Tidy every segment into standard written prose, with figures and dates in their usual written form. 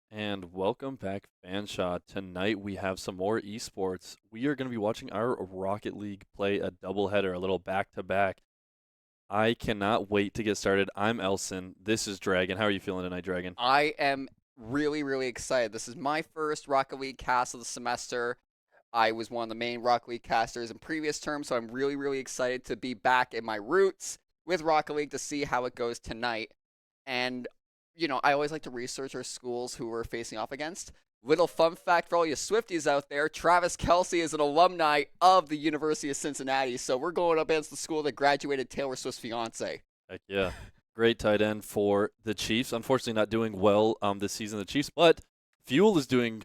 And welcome back, Fanshot. Tonight we have some more esports. We are going to be watching our Rocket League play a doubleheader, a little back-to-back. I cannot wait to get started. I'm Elson. This is Dragon. How are you feeling tonight, Dragon? I am really excited. This is my first Rocket League cast of the semester. I was one of the main Rocket League casters in previous terms, so I'm really excited to be back in my roots with Rocket League to see how it goes tonight. And, I always like to research our schools who we're facing off against. Little fun fact for all you Swifties out there, Travis Kelsey is an alumni of the University of Cincinnati, so we're going up against the school that graduated Taylor Swift's fiance. Heck yeah. Great tight end for the Chiefs. Unfortunately, not doing well this season, the Chiefs, but Fuel is doing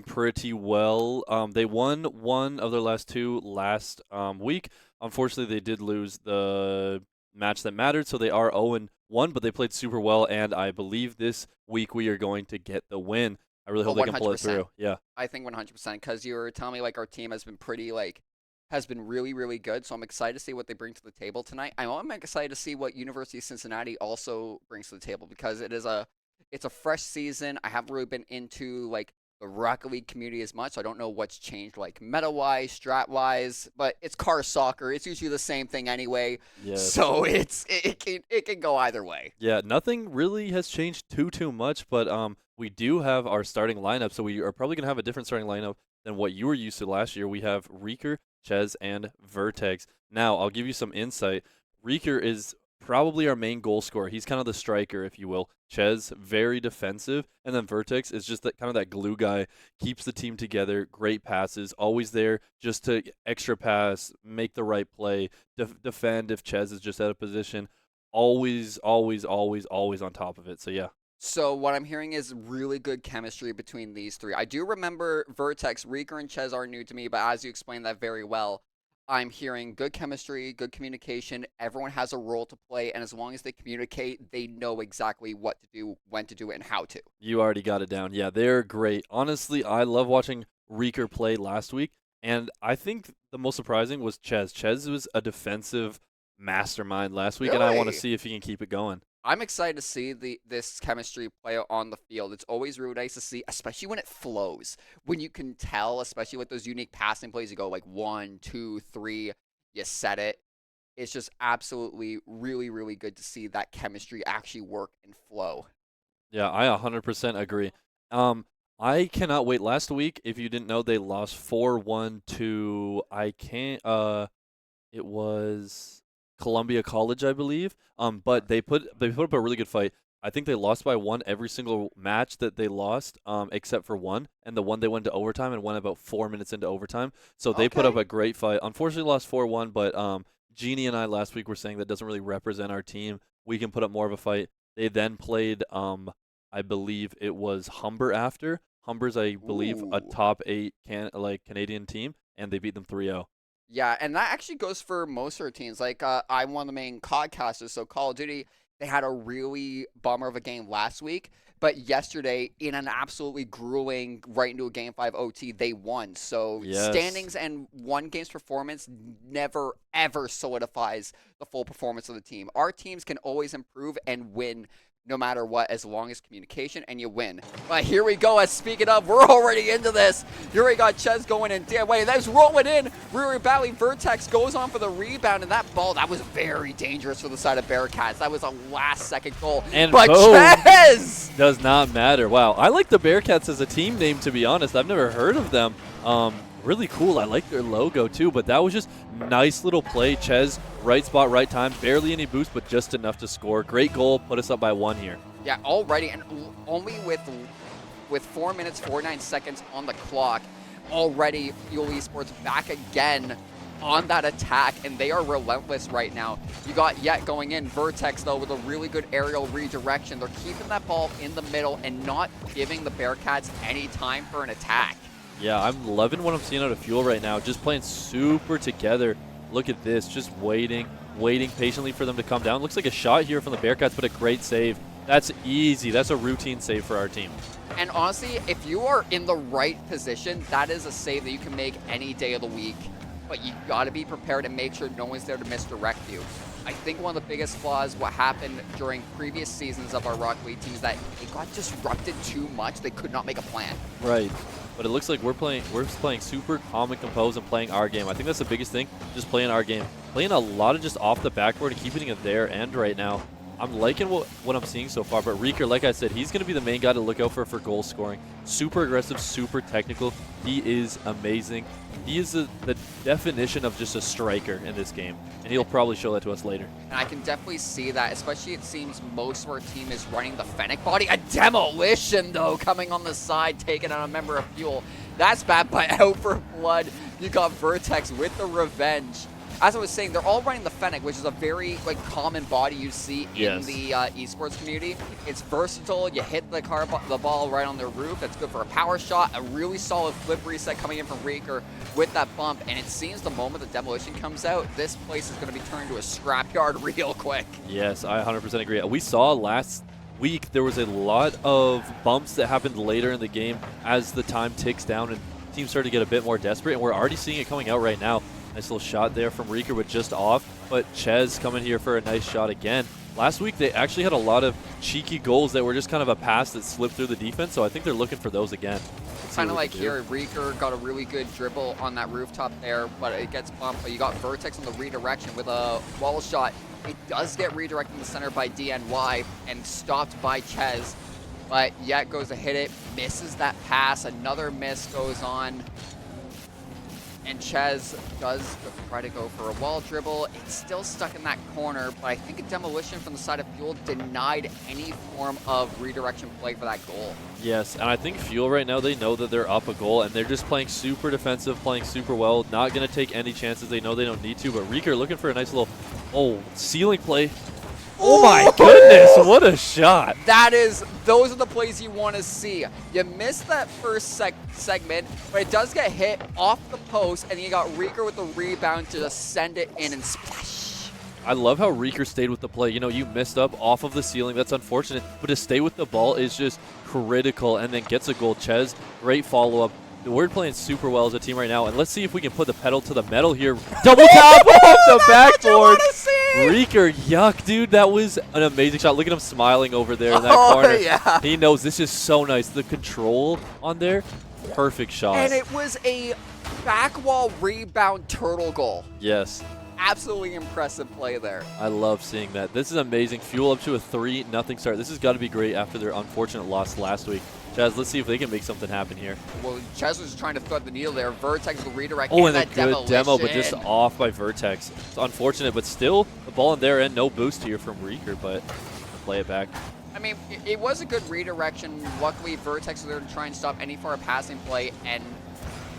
pretty well. They won one of their last two last week. Unfortunately, they did lose the match that mattered, so they are 0-1, but they played super well, and I believe this week we are going to get the win. I really Oh, hope they can pull it 100%. through. Yeah. I think 100% because you were telling me like our team has been has been really good. So I'm excited to see what they bring to the table tonight. I'm excited to see what University of Cincinnati also brings to the table because it's a fresh season. I haven't really been into like the Rocket League community as much. So I don't know what's changed like meta wise, strat wise, but it's car soccer. It's usually the same thing anyway. Yes. So it can go either way. Yeah, nothing really has changed too much, but we do have our starting lineup, so we are probably gonna have a different starting lineup than what you were used to last year. We have Reeker, Ches, and Vertex. Now, I'll give you some insight. Reeker is probably our main goal scorer. He's kind of the striker, if you will. Ches, very defensive, and then Vertex is just that kind of that glue guy, keeps the team together, great passes, always there just to extra pass, make the right play, defend if Ches is just out of position always on top of it. So yeah, So what I'm hearing is really good chemistry between these three. I do remember Vertex, Reeker, and Ches are new to me, but as you explained that very well, I'm hearing good chemistry, good communication. Everyone has a role to play, and as long as they communicate, they know exactly what to do, when to do it, and how to. you already got it down. Yeah, they're great. Honestly, I love watching Reeker play last week, and I think the most surprising was Ches. Ches was a defensive mastermind last week, and I want to Really? see if he can keep it going. I'm excited to see this chemistry play on the field. It's always really nice to see, especially when it flows. When you can tell, especially with those unique passing plays, you go like one, two, three, you set it. It's just absolutely really good to see that chemistry actually work and flow. Yeah, I 100% agree. Um, I cannot wait. Last week, if you didn't know, they lost 4-1 to I can't. It was Columbia College, I believe. But they put up a really good fight. I think they lost by one every single match that they lost, except for one, and the one they went to overtime and won about 4 minutes into overtime. So they put up Okay. a great fight. Unfortunately, lost 4-1, but Jeannie and I last week were saying that doesn't really represent our team. We can put up more of a fight. They then played, I believe it was Humber after. Humber's, I believe, a Ooh. top eight Canadian team, and they beat them 3-0. Yeah, and that actually goes for most of our teams. Like, I'm one of the main COD so Call of Duty, they had a really bummer of a game last week, but yesterday, in an absolutely grueling, right into a Game 5 OT, they won. So, Yes. standings and one game's performance never, ever solidifies the full performance of the team. Our teams can always improve and win no matter what, as long as communication and you win. But here we go. As speaking of, we're already into this. Here we got Ches going in. Damn, wait, that's rolling in. Rear Valley Vertex goes on for the rebound, and that ball, that was very dangerous for the side of Bearcats. That was a last second goal. And But boom. Ches! Does not matter. Wow. I like the Bearcats as a team name, to be honest. I've never heard of them. Really cool. I like their logo, too. But that was just nice little play. Ches, right spot, right time. Barely any boost, but just enough to score. Great goal. Put us up by one here. Yeah, already, and only with 4 minutes, 49 seconds on the clock, already Fuel Esports back again on that attack, and they are relentless right now. You got Yet going in. Vertex, though, with a really good aerial redirection. They're keeping that ball in the middle and not giving the Bearcats any time for an attack. Yeah, I'm loving what I'm seeing out of Fuel right now. Just playing super together. Look at this. Just waiting patiently for them to come down. Looks like a shot here from the Bearcats, but a great save. That's easy. That's a routine save for our team. And honestly, if you are in the right position, that is a save that you can make any day of the week. But you got to be prepared and make sure no one's there to misdirect you. I think one of the biggest flaws, what happened during previous seasons of our Rocket League team, is that it got disrupted too much. They could not make a plan. Right. But it looks like we're playing super calm and composed and playing our game. I think that's the biggest thing, just playing our game. Playing a lot of just off the backboard and keeping it their end right now. I'm liking what I'm seeing so far, but Reeker, like I said, he's going to be the main guy to look out for goal scoring. Super aggressive, super technical. He is amazing. He is the definition of just a striker in this game, and he'll probably show that to us later. And I can definitely see that, especially it seems most of our team is running the Fennec body. A demolition, though, coming on the side, taking out a member of Fuel. That's bad, but out for blood. You got Vertex with the revenge. As I was saying, they're all running the Fennec, which is a very common body you see in the esports community. It's versatile. You hit the ball right on their roof. That's good for a power shot. A really solid flip reset coming in from Reeker with that bump. And it seems the moment the demolition comes out, this place is going to be turned into a scrapyard real quick. Yes, I 100% agree. We saw last week there was a lot of bumps that happened later in the game as the time ticks down and teams start to get a bit more desperate. And we're already seeing it coming out right now. Nice little shot there from Reeker, but just off. But Ches coming here for a nice shot again. Last week, they actually had a lot of cheeky goals that were just kind of a pass that slipped through the defense, so I think they're looking for those again. Kind of like here, Reeker got a really good dribble on that rooftop there, but it gets bumped. But you got Vertex on the redirection with a wall shot. It does get redirected in the center by DNY and stopped by Ches. But yet goes to hit it, misses that pass. Another miss goes on. And Ches does try to go for a wall dribble. It's still stuck in that corner, but I think a demolition from the side of Fuel denied any form of redirection play for that goal. Yes, and I think Fuel right now, they know that they're up a goal, and they're just playing super defensive, playing super well, not going to take any chances. They know they don't need to, but Reeker looking for a nice little, ceiling play. Oh my goodness, what a shot. Those are the plays you want to see. You missed that first segment, but it does get hit off the post, and you got Reeker with the rebound to just send it in and splash. I love how Reeker stayed with the play. You know, you messed up off of the ceiling. That's unfortunate, but to stay with the ball is just critical, and then gets a goal. Ches, great follow-up. We're playing super well as a team right now, and let's see if we can put the pedal to the metal here. Double tap off the backboard. Reeker, yuck, dude. That was an amazing shot. Look at him smiling over there in that corner. Yeah. He knows this is so nice. The control on there, perfect shot. And it was a back wall rebound turtle goal. Yes. Absolutely impressive play there. I love seeing that. This is amazing. Fuel up to a 3-0 start. This has got to be great after their unfortunate loss last week. Chaz, let's see if they can make something happen here. Well, Chaz was trying to thread the needle there. Vertex will redirect. Oh, and a good demo, but just off by Vertex. It's unfortunate, but still the ball in their end. No boost here from Reeker, but play it back. I mean, it was a good redirection. Luckily, Vertex was there to try and stop any forward passing play, and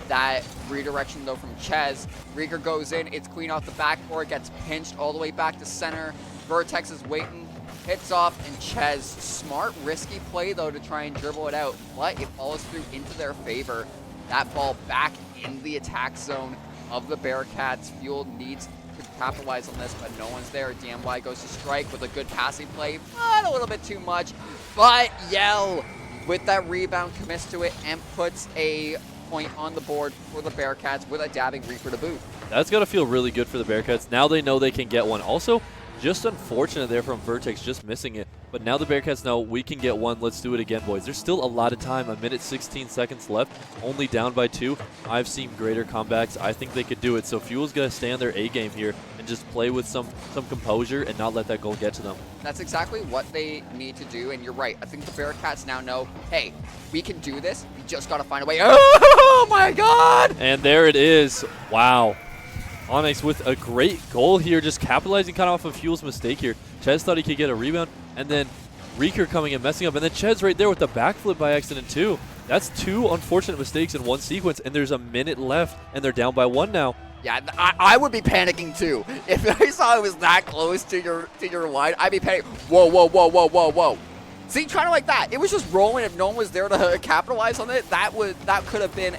that redirection, though, from Ches. Reeker goes in. It's clean off the backboard, gets pinched all the way back to center. Vertex is waiting. Hits off, and Ches, smart, risky play, though, to try and dribble it out, but it follows through into their favor. That ball back in the attack zone of the Bearcats. Fuel needs to capitalize on this, but no one's there. DMY goes to strike with a good passing play, but a little bit too much. But Yell, with that rebound, commits to it and puts a point on the board for the Bearcats with a dabbing Reaper to boot. That's got to feel really good for the Bearcats. Now they know they can get one. Also, just unfortunate there from Vertex, just missing it. But now the Bearcats know we can get one. Let's do it again, boys. There's still a lot of time. 1:16 left, only down by 2. I've seen greater comebacks. I think they could do it. So Fuel's got to stay on their A game here and just play with some composure and not let that goal get to them. That's exactly what they need to do, and you're right. I think the Bearcats now know, hey, we can do this. We just got to find a way. Oh, my God! And there it is. Wow. Onyx with a great goal here, just capitalizing kind of off of Fuel's mistake here. Ches thought he could get a rebound, and then Reeker coming and messing up, and then Ches right there with the backflip by accident too. That's 2 unfortunate mistakes in one sequence, and there's a minute left, and they're down by 1 now. Yeah, I would be panicking too. If I saw it was that close to your line, I'd be panicking. Whoa, whoa, whoa, whoa, whoa, whoa. See, kind of like that. It was just rolling. If no one was there to capitalize on it, that could have been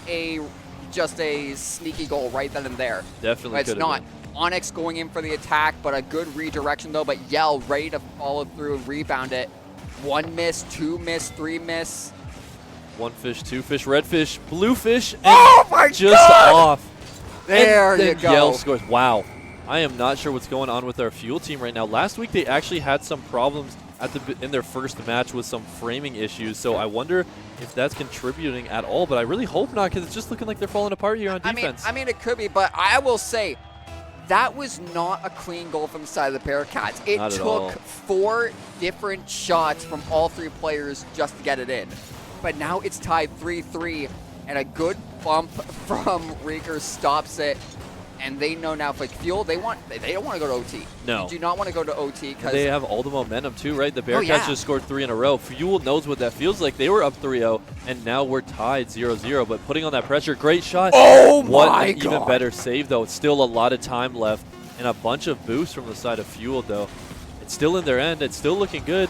just a sneaky goal right then and there. Definitely. But it's not. Onyx going in for the attack, but a good redirection though. But Yell ready to follow through and rebound it. 1 miss, 2 miss, 3 miss. 1 fish, 2 fish, red fish, blue fish, and oh my just God! off. There and you then go. Yell scores. Wow. I am not sure what's going on with our Fuel team right now. Last week, they actually had some problems in their first match with some framing issues, so I wonder if that's contributing at all, but I really hope not, because it's just looking like they're falling apart here on defense. I mean, it could be, but I will say, that was not a clean goal from the side of the Bearcats. It took 4 different shots from all 3 players just to get it in. But now it's tied 3-3, and a good bump from Rieger stops it. And they know now, like Fuel, they don't want to go to OT. No. They do not want to go to OT because they have all the momentum too, right? The Bearcats just scored 3 in a row. Fuel knows what that feels like. They were up 3-0, and now we're tied 0-0. But putting on that pressure, great shot. Oh my God! Even better save though. It's still a lot of time left, and a bunch of boosts from the side of Fuel though. It's still in their end. It's still looking good.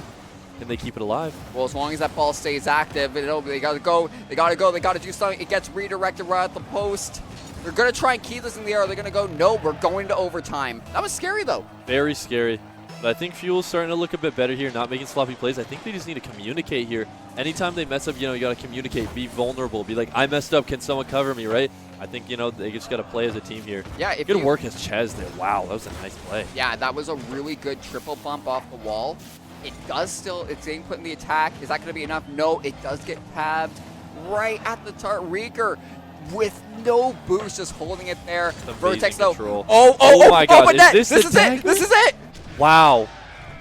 Can they keep it alive? Well, as long as that ball stays active, they gotta go. They gotta do something. It gets redirected right at the post. They're going to try and keep this in the air. They're going to go, no, we're going to overtime. That was scary, though. Very scary. But I think Fuel's starting to look a bit better here, not making sloppy plays. I think they just need to communicate here. Anytime they mess up, you got to communicate, be vulnerable, be like, I messed up, can someone cover me, right? I think, they just got to play as a team here. Yeah. Good work as Ches there. Wow, that was a nice play. Yeah, that was a really good triple bump off the wall. It's getting put in the attack. Is that going to be enough? No, it does get tabbed right at the Rieger with no boost, just holding it there. Vertex though. Oh my God! But this is it. This is it. Wow,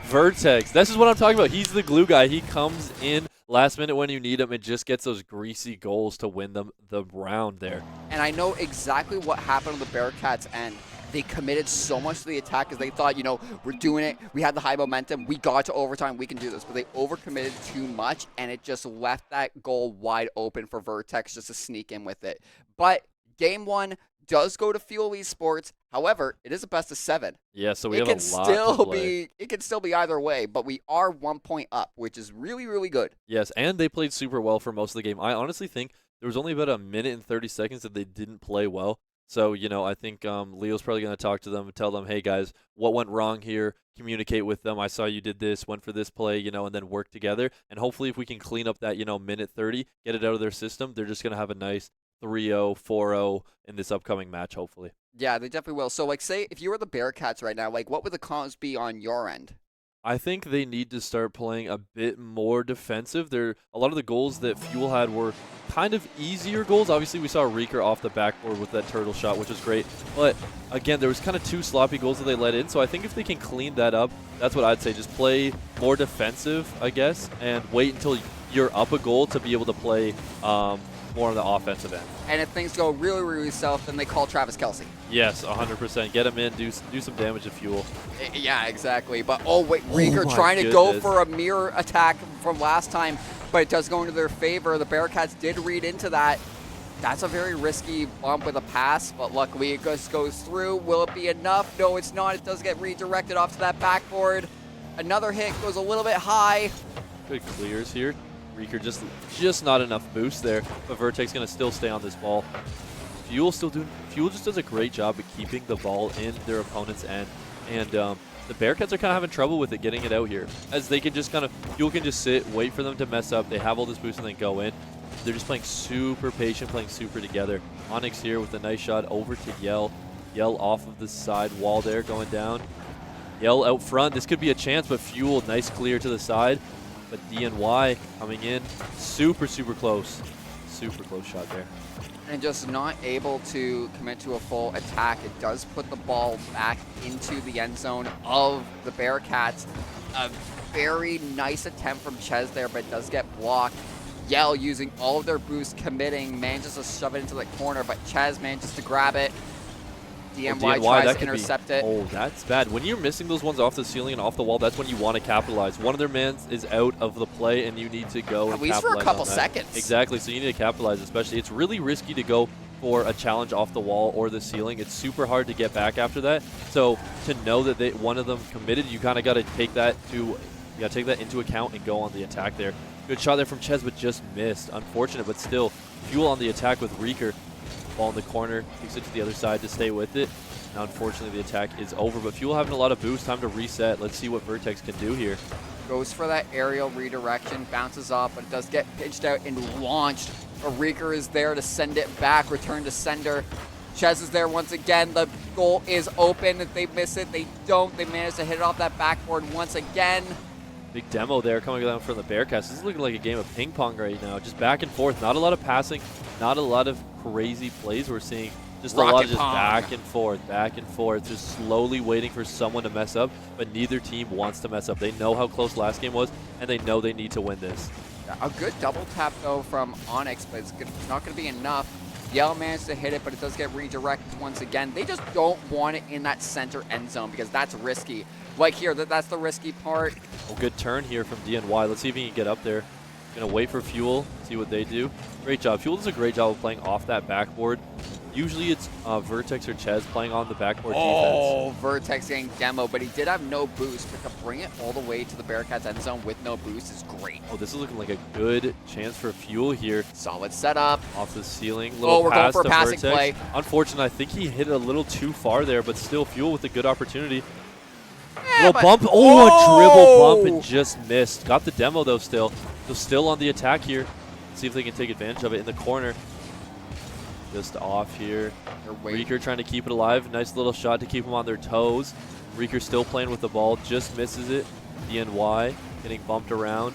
Vertex. This is what I'm talking about. He's the glue guy. He comes in last minute when you need him and just gets those greasy goals to win them the round there. And I know exactly what happened on the Bearcats' end. They committed so much to the attack because they thought, we're doing it. We had the high momentum. We got to overtime. We can do this. But they overcommitted too much, and it just left that goal wide open for Vertex just to sneak in with it. But game 1 does go to Fuel Esports. However, it is a best of 7. Yeah, so we have a lot to play. It can still be either way, but we are 1 point up, which is really, really good. Yes, and they played super well for most of the game. I honestly think there was only about a minute and 30 seconds that they didn't play well. So, I think Leo's probably going to talk to them and tell them, hey, guys, what went wrong here? Communicate with them. I saw you did this, went for this play, and then work together. And hopefully if we can clean up that, minute 30, get it out of their system, they're just going to have a nice 3-0, 4-0 in this upcoming match, hopefully. Yeah, they definitely will. So, say if you were the Bearcats right now, what would the cons be on your end? I think they need to start playing a bit more defensive. A lot of the goals that Fuel had were kind of easier goals. Obviously, we saw Rieger off the backboard with that turtle shot, which was great. But, again, there was kind of 2 sloppy goals that they let in. So I think if they can clean that up, that's what I'd say. Just play more defensive, I guess, and wait until you're up a goal to be able to play more on the offensive end. And if things go really, really south, then they call Travis Kelce. Yes, 100%. Get him in, do some damage to Fuel. Yeah, exactly. But, Rieger trying to go for a mirror attack from last time, but it does go into their favor. The Bearcats did read into that. That's a very risky bump with a pass, but luckily it just goes through. Will it be enough? No, it's not. It does get redirected off to that backboard. Another hit goes a little bit high. Good clears here. Rieger just not enough boost there, but Vertex going to still stay on this ball. Fuel just does a great job at keeping the ball in their opponent's end, and the Bearcats are kind of having trouble with it, getting it out here, as they can just Fuel can just sit, wait for them to mess up. They have all this boost and then go in. They're just playing super patient, playing super together. Onyx here with a nice shot over to Yell. Yell off of the side wall there, going down. Yell out front. This could be a chance, but Fuel, nice clear to the side. But DNY coming in, super close. Super close shot there. And just not able to commit to a full attack. It does put the ball back into the end zone of the Bearcats. A very nice attempt from Ches there, but it does get blocked. Yell using all of their boost, committing, manages to shove it into the corner, but Ches manages to grab it. DNY tries to intercept it. Oh, that's bad. When you're missing those ones off the ceiling and off the wall, that's when you want to capitalize. One of their men is out of the play, and you need to go and capitalize. At least for a couple seconds. Exactly, so you need to capitalize, especially. It's really risky to go for a challenge off the wall or the ceiling. It's super hard to get back after that. So to know that one of them committed, you kind of got to take that into account and go on the attack there. Good shot there from Ches, but just missed. Unfortunate, but still Fuel on the attack with Rieger. Ball in the corner, takes it to the other side to stay with it. Now, unfortunately, the attack is over, but Fuel having a lot of boost. Time to reset. Let's see what Vertex can do here. Goes for that aerial redirection, bounces off, but it does get pitched out and launched. But Rieger is there to send it back, return to sender. Ches is there once again. The goal is open. If they miss it, they don't. They manage to hit it off that backboard once again. Big demo there coming down from the Bearcats. This is looking like a game of ping pong right now. Just back and forth. Not a lot of passing. Not a lot of crazy plays we're seeing. Just a lot of just back and forth. Just slowly waiting for someone to mess up. But neither team wants to mess up. They know how close last game was, and they know they need to win this. A good double tap, though, from Onyx, but it's not going to be enough. Yell managed to hit it, but it does get redirected once again. They just don't want it in that center end zone because that's risky. Like here, that's the risky part. Oh, good turn here from DNY. Let's see if he can get up there. Gonna wait for Fuel, see what they do. Great job. Fuel does a great job of playing off that backboard. Usually it's Vertex or Ches playing on the backboard defense. Oh, Vertex getting demo, but he did have no boost. But to bring it all the way to the Bearcats end zone with no boost is great. Oh, this is looking like a good chance for Fuel here. Solid setup. Off the ceiling. Little we're pass going for a to passing Vertex. play. Unfortunate, I think he hit it a little too far there, but still Fuel with a good opportunity. Little bump. Oh, a dribble bump and just missed. Got the demo though still. So still on the attack here. See if they can take advantage of it in the corner. Just off here. Reeker trying to keep it alive. Nice little shot to keep them on their toes. Reeker still playing with the ball. Just misses it. DNY getting bumped around.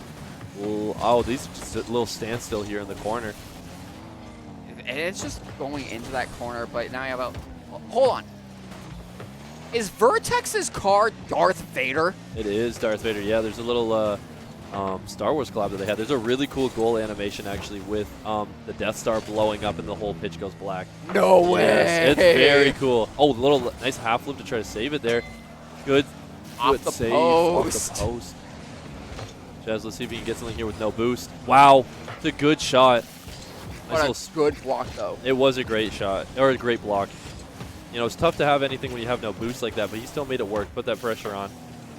Oh, these just a little standstill here in the corner. And it's just going into that corner, but now you have a... Hold on. Is Vertex's car Darth Vader? It is Darth Vader. Yeah, there's a little Star Wars collab that they had. There's a really cool goal animation actually with the Death Star blowing up and the whole pitch goes black. No way! Yes, it's very cool. Oh, little nice half flip to try to save it there. Good off the save post. Off the post. Jazz, let's see if he can get something here with no boost. Wow, it's a good shot. What a good block though. It was a great shot, or a great block. You know, it's tough to have anything when you have no boost like that, but he still made it work. Put that pressure on.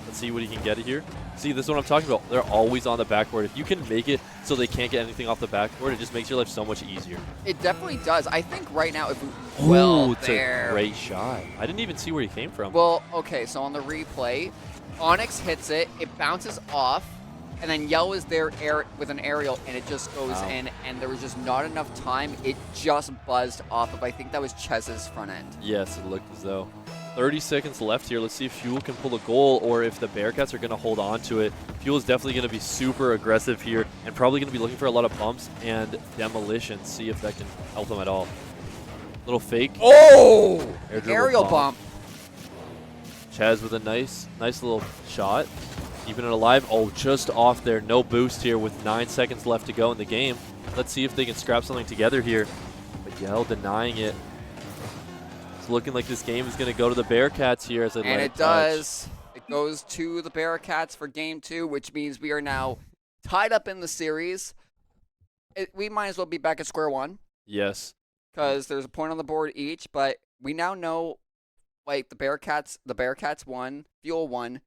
Let's see what he can get here. See, this is what I'm talking about. They're always on the backboard. If you can make it so they can't get anything off the backboard, it just makes your life so much easier. It definitely does. I think right now, if we... It's a great shot. I didn't even see where he came from. Well, okay, so on the replay, Onyx hits it, it bounces off, and then Yell is there with an aerial, and it just goes in, and there was just not enough time. It just buzzed off of, I think that was Chez's front end. Yes, it looked as though. 30 seconds left here. Let's see if Fuel can pull a goal or if the Bearcats are going to hold on to it. Fuel is definitely going to be super aggressive here and probably going to be looking for a lot of bumps and demolition. See if that can help them at all. Little fake. Oh! Aerial bump. Chaz with a nice little shot. Keeping it alive. Oh, just off there. No boost here with 9 seconds left to go in the game. Let's see if they can scrap something together here. But Yell denying it. It's looking like this game is going to go to the Bearcats here as they let it touch. Does. It goes to the Bearcats for game 2, which means we are now tied up in the series. We might as well be back at square one. Yes. Because there's a point on the board each, but we now know, like, the Bearcats won, Fuel won.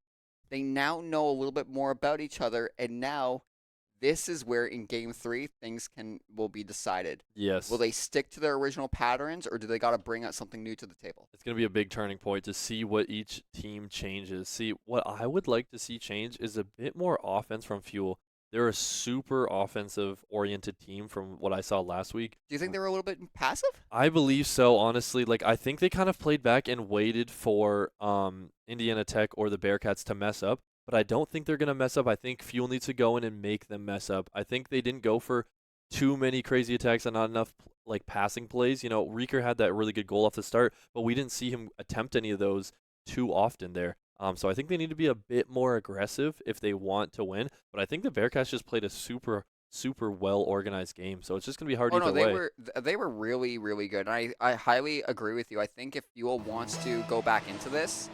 They now know a little bit more about each other, and now this is where in game 3 things will be decided. Yes. Will they stick to their original patterns, or do they got to bring out something new to the table? It's going to be a big turning point to see what each team changes. See, what I would like to see change is a bit more offense from Fuel. They're a super offensive-oriented team from what I saw last week. Do you think they were a little bit passive? I believe so, honestly. Like, I think they kind of played back and waited for Indiana Tech or the Bearcats to mess up. But I don't think they're going to mess up. I think Fuel needs to go in and make them mess up. I think they didn't go for too many crazy attacks and not enough like passing plays. You know, Reeker had that really good goal off the start, but we didn't see him attempt any of those too often there. So I think they need to be a bit more aggressive if they want to win. But I think the Bearcats just played a super well-organized game. So it's just going to be hard either way. They were really, really good. And I highly agree with you. I think if Fuel wants to go back into this,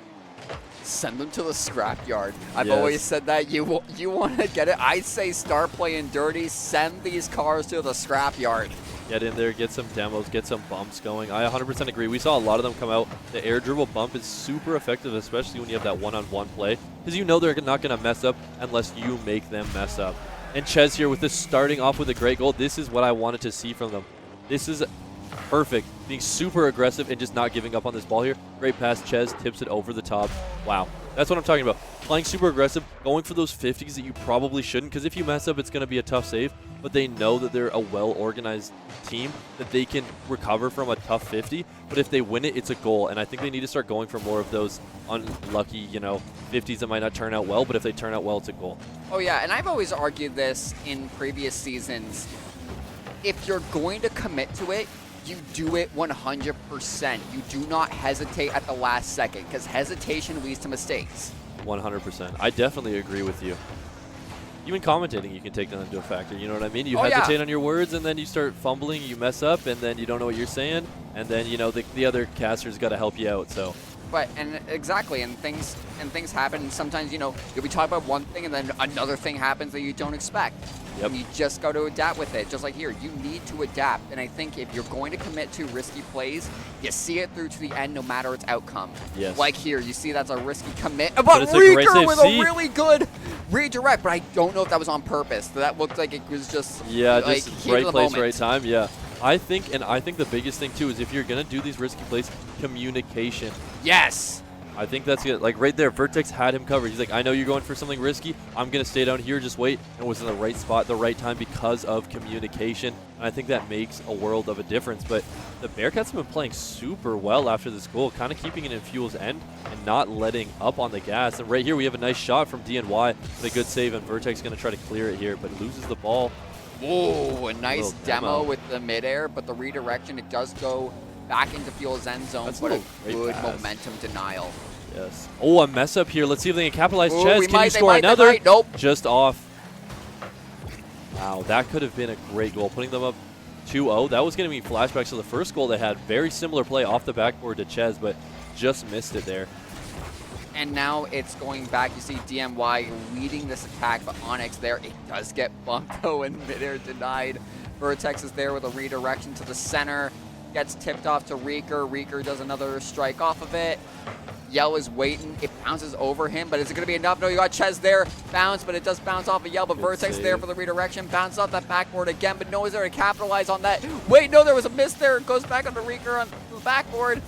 send them to the scrapyard. I've always said that. You want to get it? I'd say start playing dirty. Send these cars to the scrapyard. Get in there, get some demos, get some bumps going. I 100% agree. We saw a lot of them come out. The air dribble bump is super effective, especially when you have that one-on-one play, because you know they're not going to mess up unless you make them mess up. And Ches here with this starting off with a great goal. This is what I wanted to see from them. This is perfect. being super aggressive and just not giving up on this ball here. Great pass. Ches tips it over the top. Wow. That's what I'm talking about. Playing super aggressive, going for those 50s that you probably shouldn't, because if you mess up, it's going to be a tough save. But they know that they're a well-organized team, that they can recover from a tough 50. But if they win it, it's a goal. And I think they need to start going for more of those unlucky, 50s that might not turn out well. But if they turn out well, it's a goal. Oh, yeah. And I've always argued this in previous seasons. If you're going to commit to it, you do it 100%. You do not hesitate at the last second, because hesitation leads to mistakes. 100%. I definitely agree with you. Even commentating, you can take that into a factor. You know what I mean? You hesitate on your words, and then you start fumbling, you mess up, and then you don't know what you're saying, and then the other caster's got to help you out. So. But exactly, and things happen. And sometimes you'll be talking about one thing, and then another thing happens that you don't expect. Yep. And you just got to adapt with it. Just like here, you need to adapt. And I think if you're going to commit to risky plays, you see it through to the end, no matter its outcome. Yes. Like here, you see that's a risky commit, but it's a great save. with a really good redirect. But I don't know if that was on purpose. That looked like it was just just right place, moment. right time. Yeah. I think the biggest thing too is if you're gonna do these risky plays, communication. Yes. I think that's good. Like right there, Vertex had him covered. He's like, I know you're going for something risky. I'm going to stay down here, just wait. And was in the right spot, the right time because of communication. And I think that makes a world of a difference. But the Bearcats have been playing super well after this goal, kind of keeping it in Fuel's end and not letting up on the gas. And right here, we have a nice shot from DNY, but a good save. And Vertex is going to try to clear it here, but loses the ball. Whoa, a nice demo with the midair, but the redirection, it does go back into Fuel's end zone, but a good momentum denial. Yes. Oh, a mess up here. Let's see if they can capitalize. Ches, can you score another? another? Nope. Just off. Wow, that could have been a great goal, putting them up 2-0. That was going to be flashbacks to the first goal they had. Very similar play off the backboard to Ches, but just missed it there. And now it's going back. You see DMY leading this attack, but Onyx there, it does get bumped though, and midair denied. Vertex is there with a redirection to the center. Gets tipped off to Reeker. Reeker does another strike off of it. Yell is waiting. It bounces over him, but is it going to be enough? No, you got Ches there. Bounce, but it does bounce off of Yell, but Vertex there for the redirection. Bounce off that backboard again, but no one's there to capitalize on that. Wait, no, there was a miss there. It goes back onto Reeker on the backboard.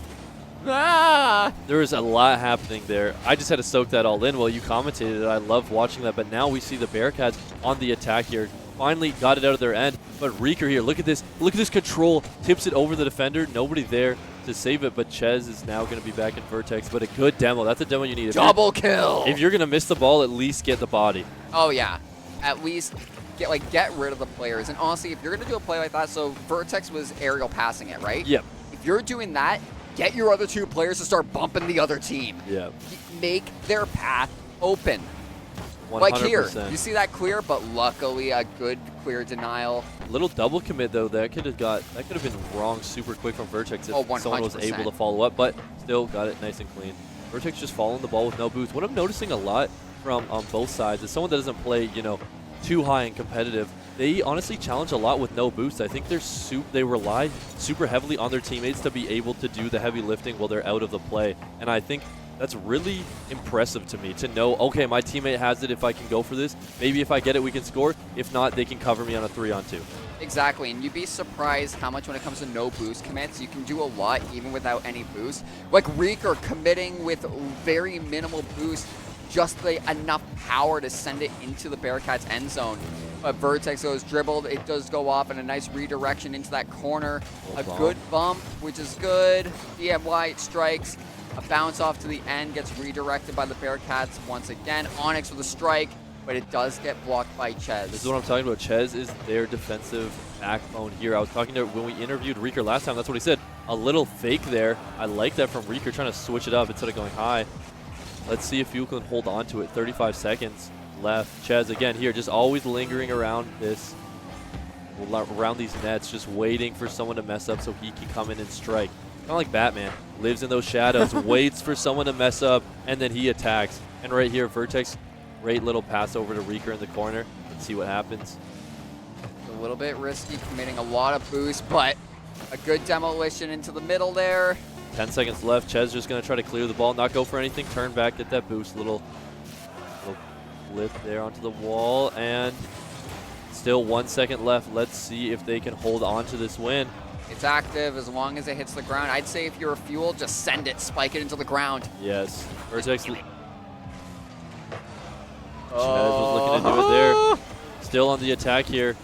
Ah! There was a lot happening there. I just had to soak that all in while you commentated. I loved watching that, but now we see the Bearcats on the attack here. Finally got it out of their end, but Reeker here, look at this control, tips it over the defender, nobody there to save it, but Ches is now going to be back in Vertex, but a good demo. That's a demo you need. Double kill! If you're going to miss the ball, at least get the body. Oh yeah, at least get rid of the players. And honestly, if you're going to do a play like that, so Vertex was aerial passing it, right? Yep. If you're doing that, get your other two players to start bumping the other team. Yeah. Make their path open. 100%. Like here, you see that clear, but luckily a good clear denial. Little double commit though, that could have been wrong super quick from Vertex if someone was able to follow up, but still got it nice and clean. Vertex just following the ball with no boost. What I'm noticing a lot from both sides is someone that doesn't play, too high and competitive. They honestly challenge a lot with no boost. I think they rely super heavily on their teammates to be able to do the heavy lifting while they're out of the play, and I think that's really impressive to me to know, okay, my teammate has it if I can go for this. Maybe if I get it, we can score. If not, they can cover me on a 3-on-2. Exactly, and you'd be surprised how much when it comes to no boost commits, you can do a lot even without any boost. Like Reeker committing with very minimal boost, just enough power to send it into the Bearcats end zone. But Vertex goes dribbled, it does go off, and a nice redirection into that corner. Good bump, which is good. DMY strikes. A bounce off to the end, gets redirected by the Bearcats once again. Onyx with a strike, but it does get blocked by Ches. This is what I'm talking about. Ches is their defensive backbone here. I was talking to when we interviewed Reeker last time, that's what he said. A little fake there. I like that from Reeker, trying to switch it up instead of going high. Let's see if Fuel can hold on to it. 35 seconds left. Ches again here, just always lingering around these nets, just waiting for someone to mess up so he can come in and strike. Kind of like Batman, lives in those shadows, waits for someone to mess up, and then he attacks. And right here, Vertex, great little pass over to Reeker in the corner. Let's see what happens. A little bit risky, committing a lot of boost, but a good demolition into the middle there. 10 seconds left. Ches just going to try to clear the ball, not go for anything, turn back, get that boost. Little flip there onto the wall, and still 1 second left. Let's see if they can hold on to this win. It's active as long as it hits the ground. I'd say if you're a Fuel, just send it, spike it into the ground. Yes. Vertex. Chaz was looking to do it there. Still on the attack here.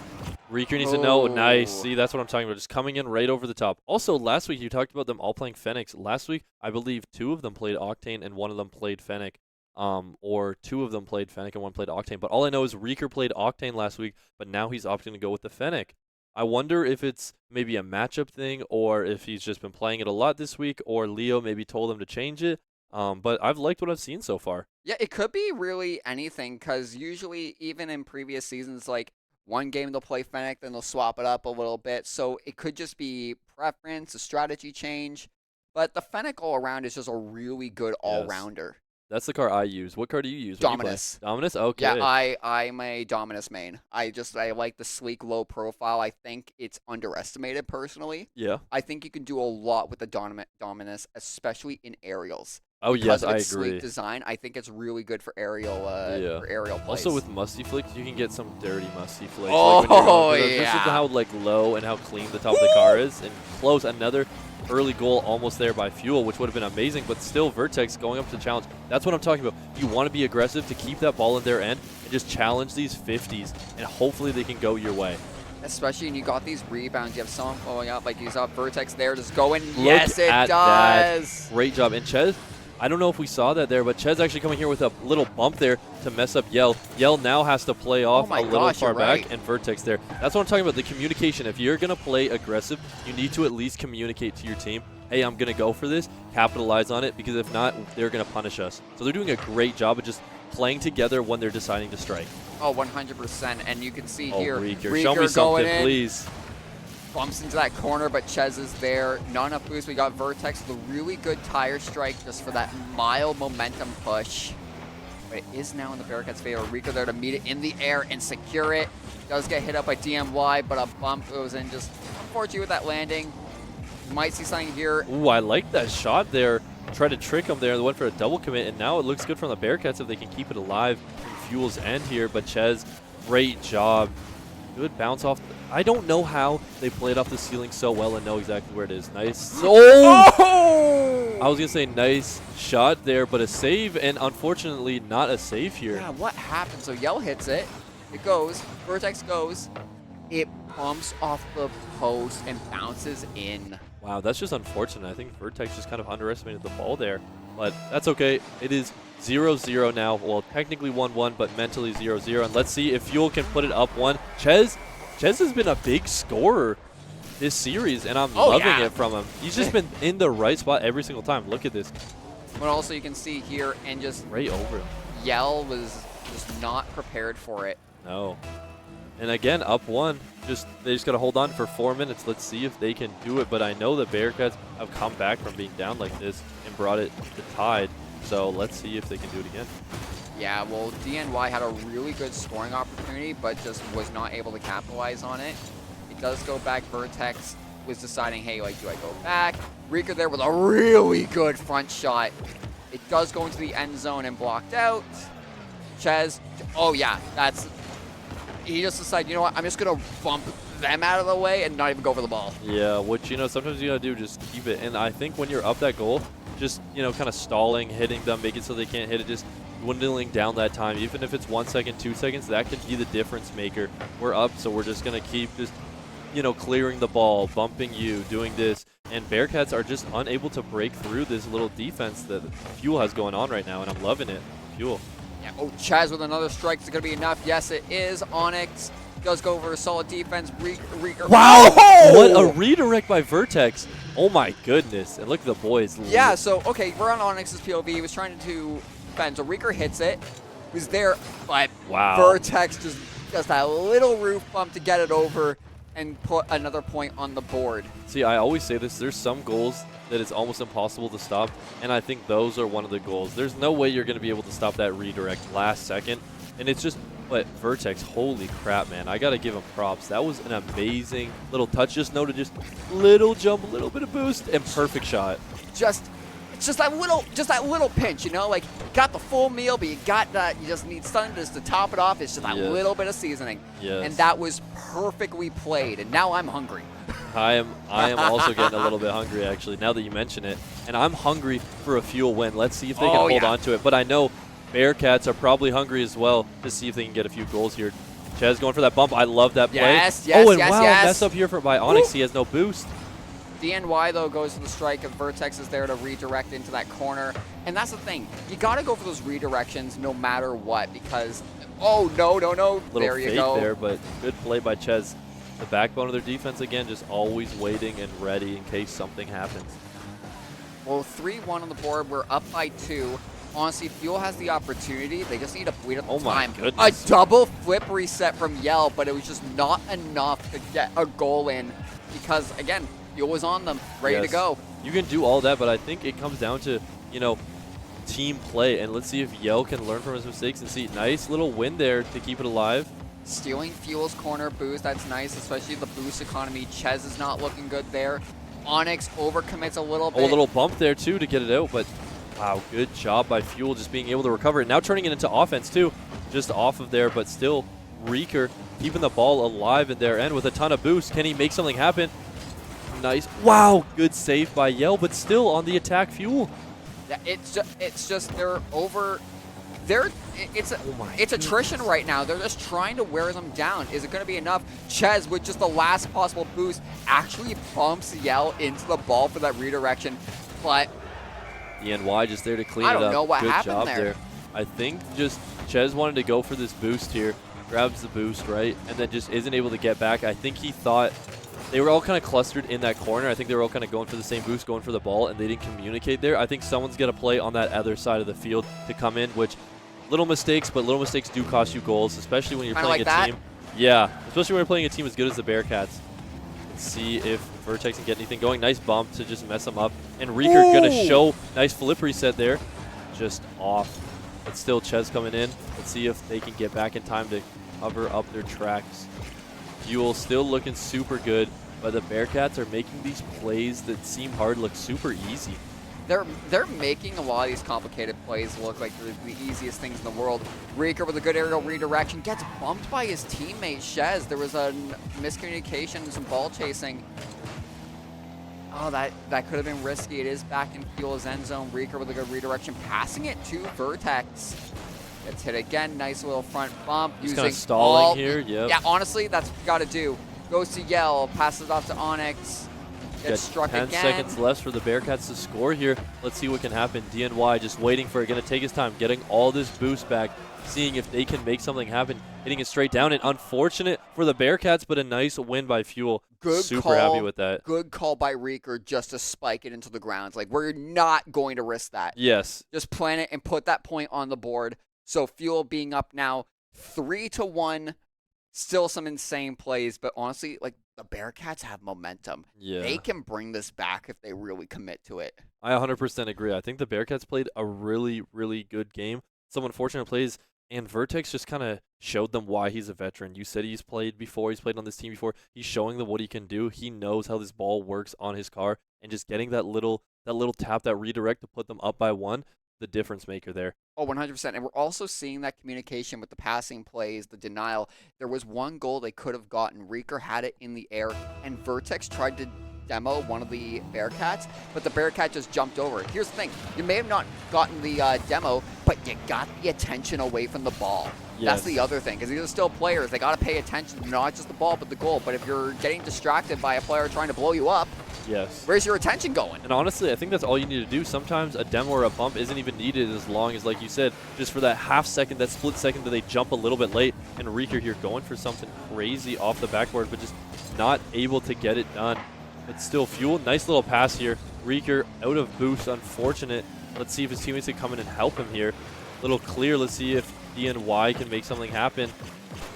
Reeker needs to know. Nice. See, that's what I'm talking about. Just coming in right over the top. Also, last week you talked about them all playing Fennec. Last week, I believe 2 of them played Octane and 1 of them played Fennec. Or 2 of them played Fennec and 1 played Octane. But all I know is Reeker played Octane last week, but now he's opting to go with the Fennec. I wonder if it's maybe a matchup thing or if he's just been playing it a lot this week or Leo maybe told him to change it. But I've liked what I've seen so far. Yeah, it could be really anything because usually even in previous seasons, like one game they'll play Fennec, then they'll swap it up a little bit. So it could just be preference, a strategy change. But the Fennec all around is just a really good all-rounder. That's the car I use. What car do you use? Dominus. Dominus? Okay. Yeah, I'm a Dominus main. I like the sleek, low profile. I think it's underestimated personally. Yeah. I think you can do a lot with the Dominus, especially in aerials. Oh, Because yes, of I its agree. sleek design, I think it's really good for aerial plays. Also with musty flicks, you can get some dirty musty flicks. Oh, like when you're going through those. yeah. Just how like low and how clean the top of the car is. And close, another early goal almost there by Fuel, which would have been amazing. But still, Vertex going up to the challenge. That's what I'm talking about. You want to be aggressive to keep that ball in their end and just challenge these 50s. And hopefully they can go your way. Especially when you got these rebounds. You have someone following up. Like you saw Vertex there just going. Look Yes, it at does. That. Great job. And Chez, I don't know if we saw that there, but Chez actually coming here with a little bump there to mess up Yell. Yell now has to play off a little far back, and Vertex there. That's what I'm talking about, the communication. If you're going to play aggressive, you need to at least communicate to your team, hey, I'm going to go for this, capitalize on it, because if not, they're going to punish us. So they're doing a great job of just playing together when they're deciding to strike. Oh, 100%. And you can see here, Reeker, show me something, please. Bumps into that corner, but Chez is there. Not enough boost. We got Vertex with a really good tire strike just for that mild momentum push. But it is now in the Bearcats' favor. Reeker there to meet it in the air and secure it. Does get hit up by DMY, but a bump goes in. Just unfortunate with that landing. You might see something here. Ooh, I like that shot there. Tried to trick him there. They went for a double commit, and now it looks good from the Bearcats if they can keep it alive from Fuel's end here. But Chez, great job. Good bounce off. I don't know how they played off the ceiling so well and know exactly where it is. Nice. Oh! I was going to say nice shot there, but a save, and unfortunately not a save here. Yeah, what happened? So Yell hits it. It goes. Vertex goes. It bumps off the post and bounces in. Wow, that's just unfortunate. I think Vertex just kind of underestimated the ball there, but that's okay. It is 0-0 now. Well, technically 1-1, but mentally 0-0. And let's see if Fuel can put it up 1. Chez has been a big scorer this series, and I'm loving it from him. He's just been in the right spot every single time. Look at this. But also you can see here, and just right over him. Yell was just not prepared for it. No. And again, up 1. They just got to hold on for 4 minutes. Let's see if they can do it. But I know the Bearcats have come back from being down like this and brought it to tied. So let's see if they can do it again. Yeah, well, DNY had a really good scoring opportunity, but just was not able to capitalize on it. It does go back. Vertex was deciding, hey, like, do I go back? Reeker there with a really good front shot. It does go into the end zone and blocked out. Chez, oh yeah, he just decided, you know what, I'm just going to bump them out of the way and not even go for the ball. Yeah, which, sometimes you got to do, just keep it. And I think when you're up that goal, just, kind of stalling, hitting them, make it so they can't hit it, just dwindling down that time. Even if it's 1 second, 2 seconds, that can be the difference maker. We're up, so we're just going to keep just, clearing the ball, bumping you, doing this. And Bearcats are just unable to break through this little defense that Fuel has going on right now, and I'm loving it. Fuel. Yeah, oh, Chez with another strike. Is it going to be enough? Yes, it is. Onyx does go over a solid defense. Reeker. Wow! What a redirect by Vertex. Oh my goodness. And look at the boys. Yeah, so, okay, we're on Onyx's POV. He was trying to defend. So Reeker hits it. Was there, but Vertex just does that little roof bump to get it over and put another point on the board. See, I always say this. There's some goals that it's almost impossible to stop, and I think those are one of the goals. There's no way you're going to be able to stop that redirect last second, and it's just, but Vertex, holy crap, man. I got to give him props. That was an amazing little touch. Just noted, just little jump, a little bit of boost, and perfect shot. It's just that little pinch, like you got the full meal, but you just need something just to top it off. It's just that little bit of seasoning. Yes. And that was perfectly played, and now I'm hungry. I am also getting a little bit hungry, actually, now that you mention it. And I'm hungry for a Fuel win. Let's see if they can hold on to it. But I know Bearcats are probably hungry as well to see if they can get a few goals here. Chez going for that bump. I love that play. Yes, oh, and yes, wow, yes. mess up here by Onyx. He has no boost. DNY, though, goes to the strike, and Vertex is there to redirect into that corner. And that's the thing. You got to go for those redirections no matter what, because, oh, no. There you go. There, but good play by Chez. The backbone of their defense, again, just always waiting and ready in case something happens. Well, 3-1 on the board. We're up by 2. Honestly, Fuel has the opportunity. They just need to wait up the time. A double flip reset from Yell, but it was just not enough to get a goal in because, again, Fuel was on them, ready to go. You can do all that, but I think it comes down to, you know, team play. And let's see if Yell can learn from his mistakes and see. Nice little win there to keep it alive. Stealing Fuel's corner boost, that's nice, especially the boost economy. Chez is not looking good there. Onyx overcommits a little bit. Oh, a little bump there, too, to get it out, but wow, good job by Fuel just being able to recover it. Now turning it into offense, too, just off of there, but still Reeker keeping the ball alive in their end with a ton of boost. Can he make something happen? Nice. Wow, good save by Yell, but still on the attack, Fuel. Yeah, it's just they're over. It's attrition right now. They're just trying to wear them down. Is it going to be enough? Chez, with just the last possible boost, actually bumps Yell into the ball for that redirection. But ENY just there to clean it up. I don't know what Good happened job there. I think just Chez wanted to go for this boost here, grabs the boost, right, and then just isn't able to get back. I think he thought they were all kind of clustered in that corner. I think they were all kind of going for the same boost, going for the ball, and they didn't communicate there. I think someone's going to play on that other side of the field to come in, which little mistakes, but little mistakes do cost you goals, especially when you're playing a team. Yeah, especially when you're playing a team as good as the Bearcats. Let's see if Vertex can get anything going. Nice bump to just mess them up. And Reeker going to show nice flip reset there. Just off. But still Chez coming in. Let's see if they can get back in time to cover up their tracks. Fuel still looking super good, but the Bearcats are making these plays that seem hard look super easy. They're making a lot of these complicated plays look like they're the easiest things in the world. Reeker with a good aerial redirection gets bumped by his teammate Chez. There was a miscommunication and some ball chasing. Oh, that could have been risky. It is back in Fuel's end zone. Reeker with a good redirection, passing it to Vertex. Gets hit again. Nice little front bump. Just kind of stalling here. Yep. Yeah, honestly, that's what you got to do. Goes to Yell, passes it off to Onyx. Gets struck 10 again. seconds left for the Bearcats to score here. Let's see what can happen. DNY just waiting for it. Going to take his time, getting all this boost back, seeing if they can make something happen. Hitting it straight down. And unfortunate for the Bearcats, but a nice win by Fuel. Super happy with that. Good call by Reeker just to spike it into the ground. Like, we're not going to risk that. Yes. Just plan it and put that point on the board. So Fuel being up now 3-1. Still some insane plays, but honestly, like, the Bearcats have momentum. Yeah. They can bring this back if they really commit to it. I 100% agree. I think the Bearcats played a really, really good game. Some unfortunate plays, and Vertex just kind of showed them why he's a veteran. You said he's played before. He's played on this team before. He's showing them what he can do. He knows how this ball works on his car, and just getting that little tap, that redirect to put them up by 1, the difference maker there. Oh, 100%. And we're also seeing that communication with the passing plays, the denial. There was one goal they could have gotten. Reeker had it in the air, and Vertex tried to demo one of the Bearcats, but the Bearcat just jumped over it. Here's the thing. You may have not gotten the demo, but you got the attention away from the ball. Yes. That's the other thing, because these are still players. They got to pay attention to not just the ball, but the goal. But if you're getting distracted by a player trying to blow you up, yes, where's your attention going? And honestly, I think that's all you need to do. Sometimes a demo or a bump isn't even needed as long as, like you said, just for that half second, that split second that they jump a little bit late. And Reeker here going for something crazy off the backboard, but just not able to get it done. But still, Fuel, nice little pass here. Reeker out of boost, unfortunate. Let's see if his teammates can come in and help him here. Little clear, let's see if DNY can make something happen.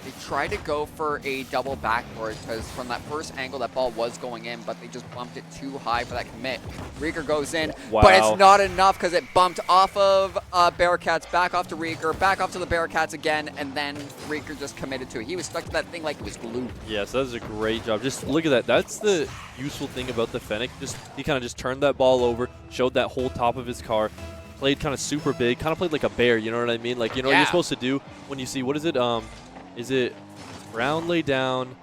They tried to go for a double backboard because from that first angle, that ball was going in, but they just bumped it too high for that commit. Reeker goes in, but it's not enough because it bumped off of Bearcats, back off to Reeker, back off to the Bearcats again, and then Reeker just committed to it. He was stuck to that thing like it was glued. Yes, that was a great job. Just look at that. That's the useful thing about the Fennec. He kind of just turned that ball over, showed that whole top of his car, played kind of super big, kind of played like a bear, you know what I mean? Like, you know what you're supposed to do when you see, what is it? Is it Brown lay down,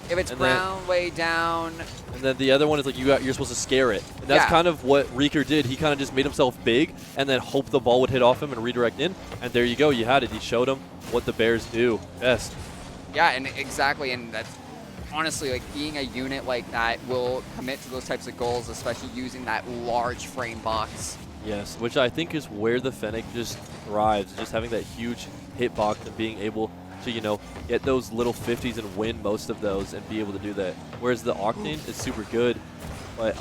If it's ground way down. And then the other one is like you're supposed to scare it. And that's kind of what Reeker did. He kind of just made himself big and then hoped the ball would hit off him and redirect in. And there you go. You had it. He showed him what the Bears do best. Yeah, and exactly. And that's honestly, like, being a unit like that will commit to those types of goals, especially using that large frame box. Yes, which I think is where the Fennec just thrives, just having that huge hitbox and being able to, you know, get those little 50s and win most of those and be able to do that. Whereas the Octane is super good, but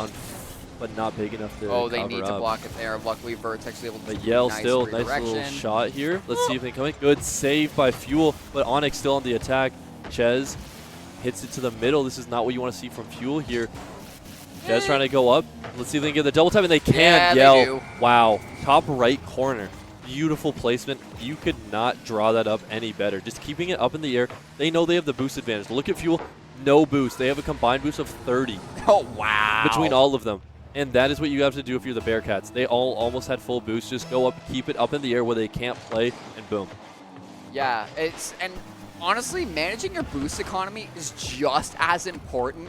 not big enough to Oh, they cover need up. to block it there. Luckily, Vertex able to But Yell nice still, nice redirection. little shot here. Let's see if they come in. Good save by Fuel, but Onyx still on the attack. Ches hits it to the middle. This is not what you want to see from Fuel here. Ches trying to go up. Let's see if they can get the double tap, and they can. Yeah, Yell. they do. Wow. Top right corner. Beautiful placement. You could not draw that up any better. Just keeping it up in the air. They know they have the boost advantage. Look at Fuel. No boost. They have a combined boost of 30 Oh, wow. between all of them. And that is what you have to do if you're the Bearcats. They all almost had full boost. Just go up, keep it up in the air where they can't play, and boom. Yeah, and honestly, managing your boost economy is just as important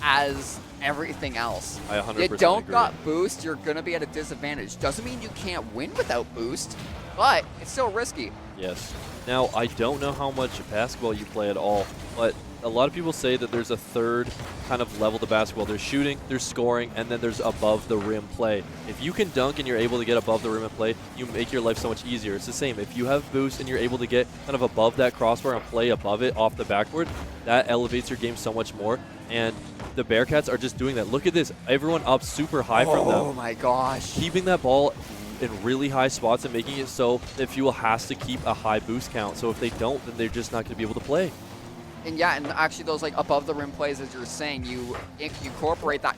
as everything else. I 100% You don't agree. got boost, you're going to be at a disadvantage. Doesn't mean you can't win without boost, but it's still risky. Yes. Now, I don't know how much basketball you play at all, but a lot of people say that there's a third kind of level to basketball. There's shooting, there's scoring, and then there's above the rim play. If you can dunk and you're able to get above the rim and play, you make your life so much easier. It's the same. If you have boost and you're able to get kind of above that crossbar and play above it off the backboard, that elevates your game so much more. And the Bearcats are just doing that. Look at this. Everyone up super high from them. Oh my gosh. Keeping that ball in really high spots and making it so that Fuel has to keep a high boost count. So if they don't, then they're just not going to be able to play. And yeah, and actually those like above the rim plays, as you're saying, you incorporate that.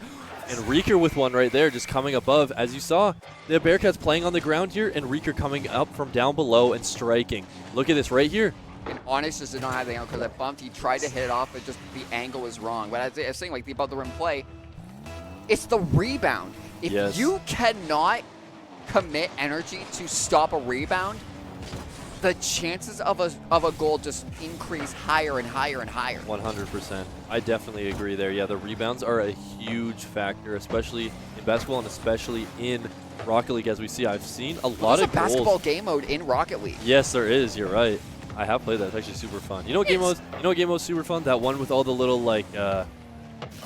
And Reeker with one right there, just coming above. As you saw, the Bearcats playing on the ground here, and Reeker coming up from down below and striking. Look at this right here. And Onyx just did not have the angle because that bumped. He tried to hit it off, but just the angle was wrong. But as I was saying, like the above the rim play, it's the rebound. If you cannot commit energy to stop a rebound, the chances of a goal just increase higher and higher and higher. 100%. I definitely agree there. Yeah, the rebounds are a huge factor, especially in basketball and especially in Rocket League, as we see. I've seen a lot of There's a basketball goals. game mode in Rocket League. Yes, there is. You're right. I have played that. It's actually super fun. You know what game mode? You know what game mode's super fun? That one with all the little like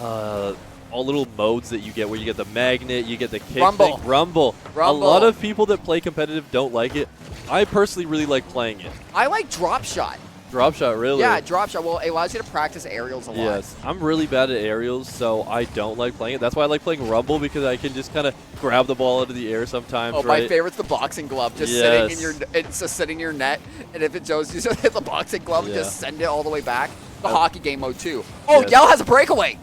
all little modes that you get, where you get the magnet, you get the kick Rumble. thing. Rumble. A lot of people that play competitive don't like it. I personally really like playing it. I like drop shot. Drop shot, really? Yeah, drop shot. Well, it allows you to practice aerials a lot. Yes, I'm really bad at aerials, so I don't like playing it. That's why I like playing Rumble, because I can just kind of grab the ball out of the air sometimes. Oh, right? my favorite's the boxing glove, just sitting in your, it's just sitting in your net, and if it shows you to hit the boxing glove, and just send it all the way back. The hockey game mode too. Oh, Yell has a breakaway.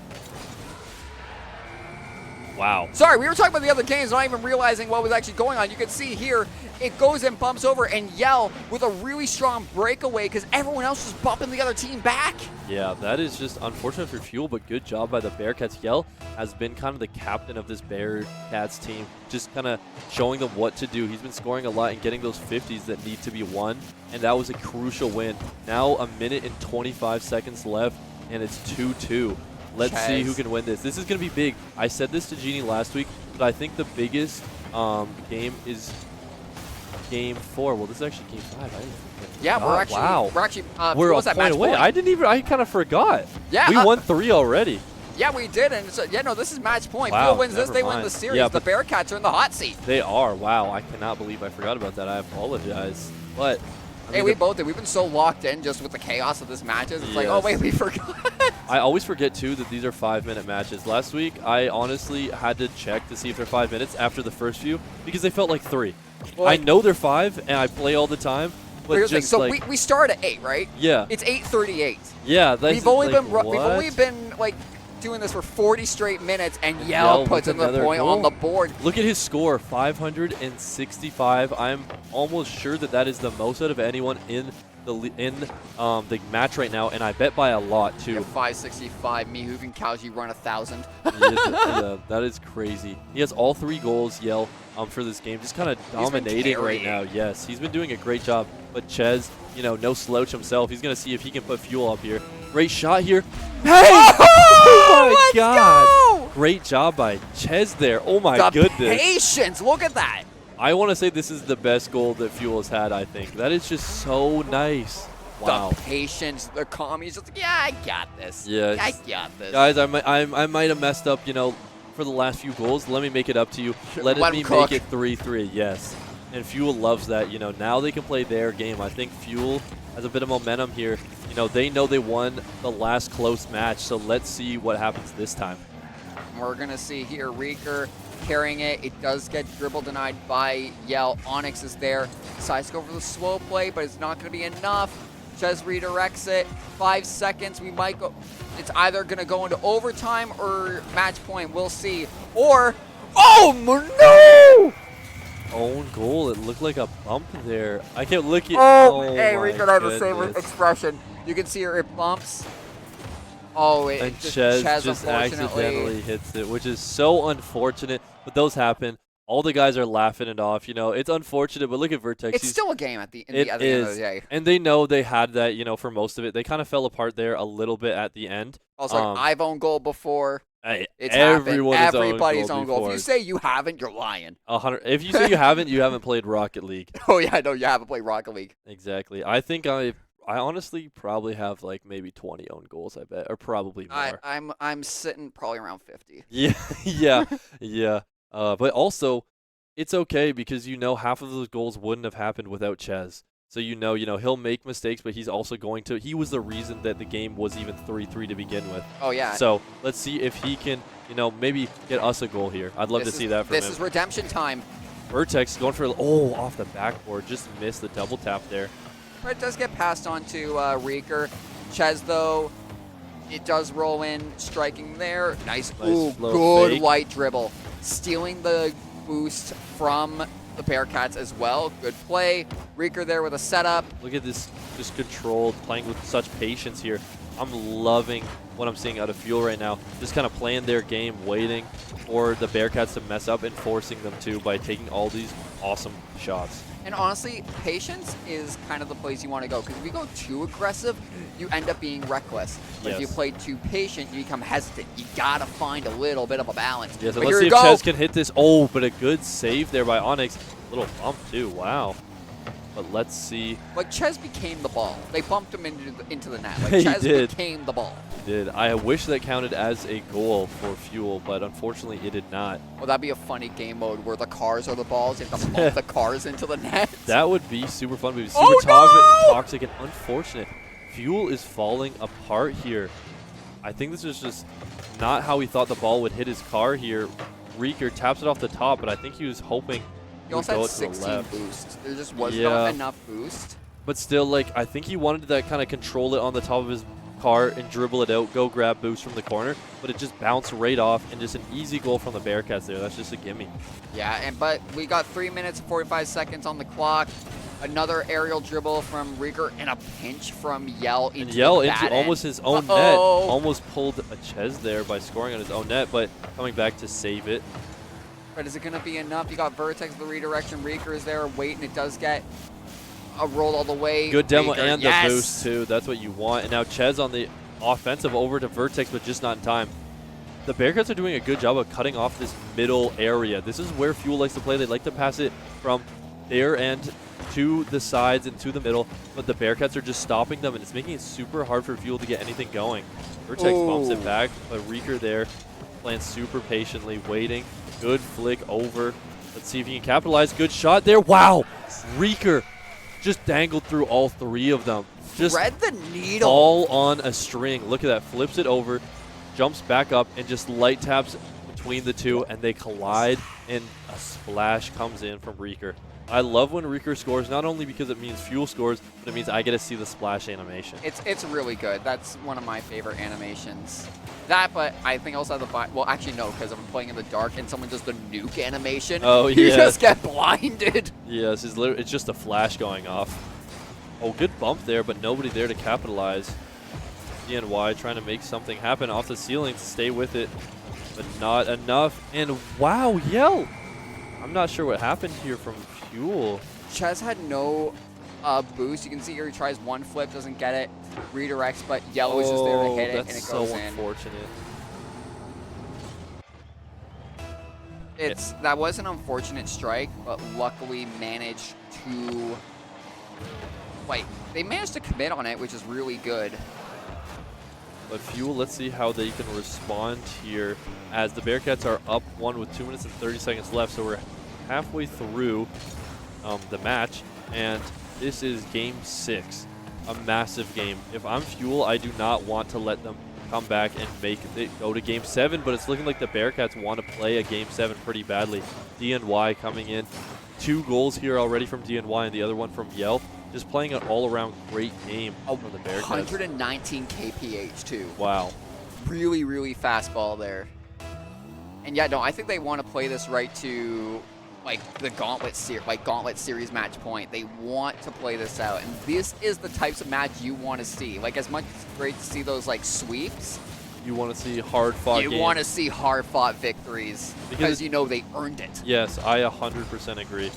Wow. Sorry, we were talking about the other games, not even realizing what was actually going on. You can see here, it goes and bumps over, and Yell with a really strong breakaway because everyone else was bumping the other team back. Yeah, that is just unfortunate for Fuel, but good job by the Bearcats. Yell has been kind of the captain of this Bearcats team, just kind of showing them what to do. He's been scoring a lot and getting those 50s that need to be won, and that was a crucial win. Now a minute and 25 seconds left, and it's 2-2. Let's see who can win this. This is going to be big. I said this to Jeannie last week, but I think the biggest game is Game 4. Well, this is actually Game 5. I didn't forget. Yeah, we're actually we're a point away. I kind of forgot. Yeah, we won 3 already. Yeah, we did, and so, yeah, no, this is match point. Wow, Fuel wins this, they win the series. Yeah, the Bearcats are in the hot seat. They are. Wow, I cannot believe I forgot about that. I apologize. But I mean, we both did. We've been so locked in just with the chaos of this matches. It's like, oh wait, we forgot. I always forget too that these are 5-minute matches. Last week, I honestly had to check to see if they're 5 minutes after the first few because they felt like 3. Well, I know they're 5, and I play all the time. But here's just so like, we start at 8, right? Yeah. It's 8:38. Yeah, that's we've only like, been like doing this for 40 straight minutes, and Yell puts another point on the board. Look at his score, 565. I'm almost sure that that is the most out of anyone in the match right now, and I bet by a lot too. Yeah, 565. Mihoov and Kauji run 1,000. Yeah, that is crazy. He has all 3 goals, Yell, for this game. Just kind of dominating right now. Yes, he's been doing a great job. But Ches, you know, no slouch himself. He's going to see if he can put Fuel up here. Great shot here. Hey! Oh my let's god! go! Great job by Ches there. Oh my The goodness. patience, look at that. I want to say this is the best goal that Fuel has had, I think. That is just so nice. Wow. The patience, the calm. He's just like, yeah, I got this. Yeah. I got this. Guys, I might have messed up, you know, for the last few goals. Let me make it up to you. Let me make it 3-3, yes. And Fuel loves that, you know. Now they can play their game. I think Fuel has a bit of momentum here. You know they won the last close match, so let's see what happens this time. We're going to see here Reeker carrying it. It does get dribble denied by Yell. Onyx is there. Decides to go for the slow play, but it's not going to be enough. Ches redirects it. 5 seconds. We might go. It's either going to go into overtime or match point. We'll see. Or, oh no! Own goal. It looked like a bump there. I can't look at. Oh, hey, my Reeker has the same goodness. expression. You can see her, it bumps. Oh, And just Ches Ches just unfortunately. accidentally hits it, which is so unfortunate. But those happen. All the guys are laughing it off. You know, it's unfortunate, but look at Vertex. It's still a game at the end of is. the day. And they know they had that, you know, for most of it. They kind of fell apart there a little bit at the end. Also, I've owned goal before. Hey, It's happened. everyone has Everybody's owned owned goal goal. If before. you say you haven't, you're lying. 100. If you say you haven't played Rocket League. Oh yeah, I know you haven't played Rocket League. Exactly. I think I honestly probably have like maybe 20 own goals, I bet, or probably more. I'm sitting probably around 50. Yeah, yeah, yeah. But also, it's okay because you know half of those goals wouldn't have happened without Ches. So you know he'll make mistakes, but he's also going to. He was the reason that the game was even 3-3 to begin with. Oh yeah. So let's see if he can, you know, maybe get us a goal here. I'd love to see that from him. This is redemption time. Vertex going for off the backboard, just missed the double tap there. But it does get passed on to Reeker. Ches though, it does roll in, striking there. Nice. Ooh, good fake. white dribble, stealing the boost from the Bearcats as well. Good play. Reeker there with a setup. Look at this, just controlled, playing with such patience here. I'm loving what I'm seeing out of Fuel right now. Just kind of playing their game, waiting for the Bearcats to mess up and forcing them to by taking all these awesome shots. And honestly, patience is kind of the place you want to go, because if you go too aggressive, you end up being reckless. But if you play too patient, you become hesitant. You gotta find a little bit of a balance. Yeah, so but let's see if Ches can hit this. Oh, but a good save there by Onyx. Little bump too. Wow. But let's see. Like, Ches became the ball. They bumped him into the net. Like, He Ches did. became the ball. He did. I wish that counted as a goal for Fuel, but unfortunately it did not. Well, that'd be a funny game mode where the cars are the balls. You have to bump the cars into the net. That would be super fun, but super toxic and unfortunate. Fuel is falling apart here. I think this is just not how he thought the ball would hit his car here. Reeker taps it off the top, but I think he was hoping He also had to the 16 left. boost. There just was not enough boost. But still, like, I think he wanted to kind of control it on the top of his car and dribble it out, go grab boost from the corner, but it just bounced right off, and just an easy goal from the Bearcats there. That's just a gimme. Yeah, but we got 3 minutes and 45 seconds on the clock. Another aerial dribble from Reeker and a pinch from Yell into almost his own net. Almost pulled a Ches there by scoring on his own net, but coming back to save it. But is it going to be enough? You got Vertex, the redirection. Reeker is there waiting. It does get a roll all the way. Good demo Reeker, and the boost, too. That's what you want. And now Ches on the offensive over to Vertex, but just not in time. The Bearcats are doing a good job of cutting off this middle area. This is where Fuel likes to play. They like to pass it from their end to the sides and to the middle, but the Bearcats are just stopping them, and it's making it super hard for Fuel to get anything going. Vertex bumps it back, but Reeker there playing super patiently, waiting. Good flick over. Let's see if he can capitalize. Good shot there. Wow! Reeker just dangled through all three of them. Just thread the needle. All on a string. Look at that. Flips it over, jumps back up, and just light taps between the two, and they collide, and a splash comes in from Reeker. I love when Reeker scores, not only because it means Fuel scores, but it means I get to see the splash animation. It's really good. That's one of my favorite animations. That, but I think also the well, actually no, because I'm playing in the dark and someone does the nuke animation. Oh yeah. You just get blinded. Yes, it's just a flash going off. Oh, good bump there, but nobody there to capitalize. DNY trying to make something happen off the ceiling to stay with it, but not enough. And wow, Yell! I'm not sure what happened here from Fuel. Ches had no boost. You can see here he tries one flip, doesn't get it. redirects, but yellow is just there to hit it, and that's it so goes in. unfortunate. That was an unfortunate strike, but luckily managed to they managed to commit on it, which is really good. But Fuel, let's see how they can respond here as the Bearcats are up 1 with 2 minutes and 30 seconds left. So we're halfway through the match, and this is game 6, a massive game. If I'm Fuel, I do not want to let them come back and make it go to game 7, but it's looking like the Bearcats want to play a game 7 pretty badly. DNY coming in. 2 goals here already from DNY and the other one from Yell. Just playing an all-around great game from the Bearcats. 119 kph too. Wow. Really, really fast ball there. And yeah, no, I think they want to play this right to the Gauntlet series match point. They want to play this out, and this is the types of match you want to see. As much as it's great to see those sweeps, you want to see hard-fought games. You want to see hard-fought victories because you know they earned it. Yes, I 100% agree.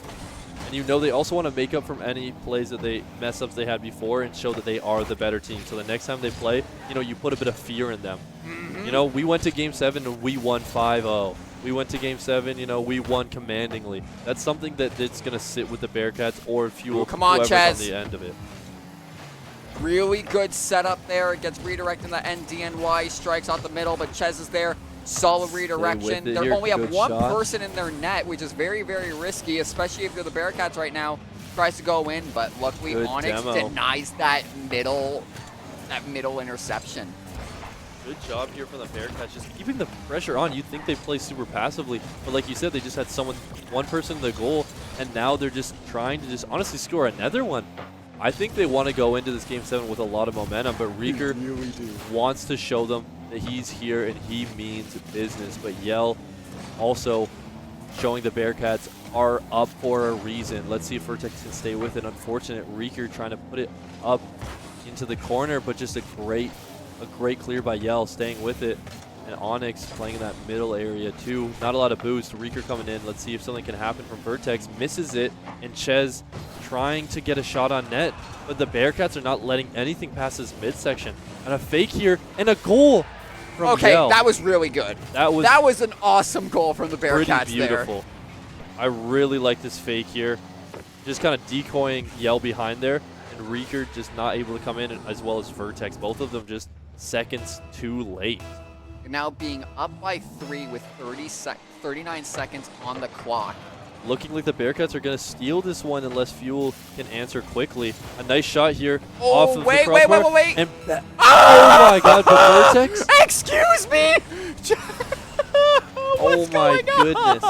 And you know they also want to make up from any plays that mess-ups they had before and show that they are the better team. So the next time they play, you put a bit of fear in them. Mm-hmm. We went to Game 7 and we won 5-0. We went to Game 7, we won commandingly. That's something that's going to sit with the Bearcats or Fuel. Come on, whoever's on the end of it. Really good setup there. It gets redirected in the end. DNY strikes out the middle, but Ches is there. Solid redirection. They only have one person in their net, which is very, very risky, especially if you're the Bearcats right now. Tries to go in, but luckily Onyx denies that middle interception. Good job here from the Bearcats, just keeping the pressure on. You'd think they play super passively, but like you said, they just had one person in the goal, and now they're just trying to just honestly score another one. I think they want to go into this Game 7 with a lot of momentum, but Rieker wants to show them that he's here and he means business. But Yell also showing the Bearcats are up for a reason. Let's see if Vertex can stay with it. Unfortunate Rieker trying to put it up into the corner, but just a great clear by Yell, staying with it. And Onyx playing in that middle area too. Not a lot of boost. Rieker coming in. Let's see if something can happen from Vertex. Misses it, and Ches trying to get a shot on net, but the Bearcats are not letting anything pass his midsection. And a fake here, and a goal from Yell. That was really good. That was an awesome goal from the Bearcats. Pretty beautiful. There. I really like this fake here. Just kind of decoying Yell behind there, and Rieker just not able to come in, as well as Vertex. Both of them just seconds too late. Now being up by 3 with 39 seconds on the clock. Looking like the Bearcats are going to steal this one unless Fuel can answer quickly. A nice shot here off of the crossbar. Wait. And oh my God, but Vertex? Excuse me! Oh my goodness.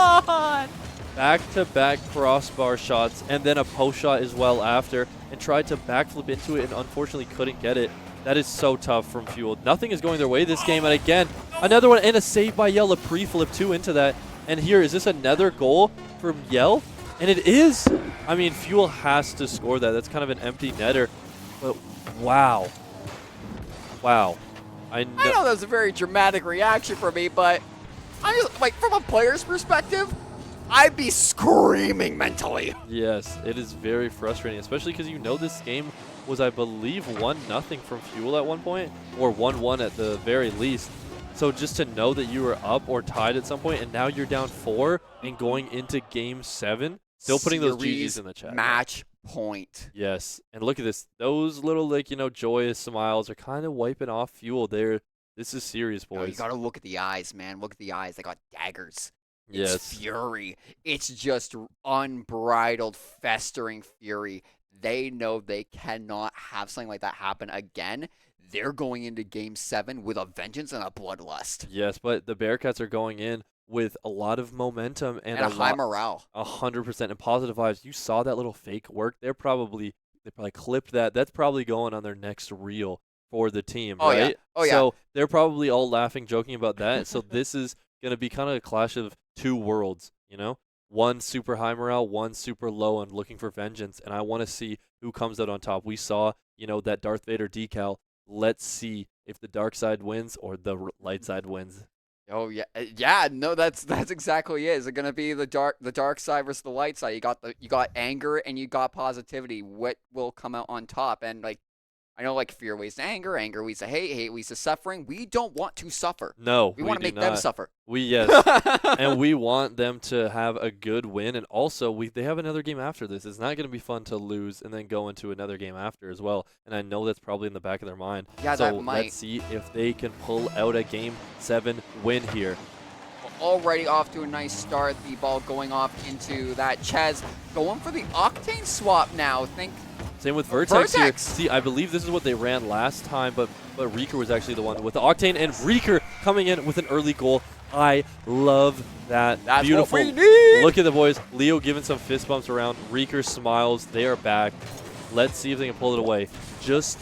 Back-to-back crossbar shots and then a post shot as well after, and tried to backflip into it and unfortunately couldn't get it. That is so tough from Fuel. Nothing is going their way this game, and again, another one, and a save by Yell, a pre-flip too into that. And here, is this another goal from Yell? And it is. I mean, Fuel has to score that. That's kind of an empty netter. But wow. Wow. I know that was a very dramatic reaction for me, but I just, from a player's perspective, I'd be screaming mentally. Yes, it is very frustrating, especially because this game was, I believe, 1-0 from Fuel at one point, or 1-1 at the very least. So just to know that you were up or tied at some point, and now you're down 4 and going into Game 7, still putting those GGs in the chat. Match point. Yes, and look at this. Those little, joyous smiles are kind of wiping off Fuel there. This is serious, boys. No, you got to look at the eyes, man. Look at the eyes. They got daggers. Yes. It's fury. It's just unbridled, festering fury. They know they cannot have something like that happen again. They're going into Game 7 with a vengeance and a bloodlust. Yes, but the Bearcats are going in with a lot of momentum and a high morale. 100% and positive vibes. You saw that little fake work. They probably clipped that. That's probably going on their next reel for the team, right? Yeah. Oh, yeah. So they're probably all laughing, joking about that. So this is going to be kind of a clash of two worlds, One super high morale, one super low and looking for vengeance. And I want to see who comes out on top. We saw, that Darth Vader decal. Let's see if the dark side wins or the light side wins. Oh yeah, yeah. No, that's exactly it. Is it gonna be the dark side versus the light side? You got anger and you got positivity. What will come out on top? And I know, like, fear leads to anger, anger leads to hate, hate leads to suffering. We don't want to suffer. No, We want to do make not. them suffer. Yes, and we want them to have a good win, and also they have another game after this. It's not going to be fun to lose and then go into another game after as well, and I know that's probably in the back of their mind. Yeah, so that might. let's see if they can pull out a Game 7 win here. Already off to a nice start. The ball going off into that Ches. Going for the Octane swap now. Same with Vertex here. Vertex. See, I believe this is what they ran last time, but Reeker was actually the one with the Octane, and Reeker coming in with an early goal. I love that. That's beautiful. what we need. Look at the boys. Leo giving some fist bumps around. Reeker smiles. They are back. Let's see if they can pull it away. Just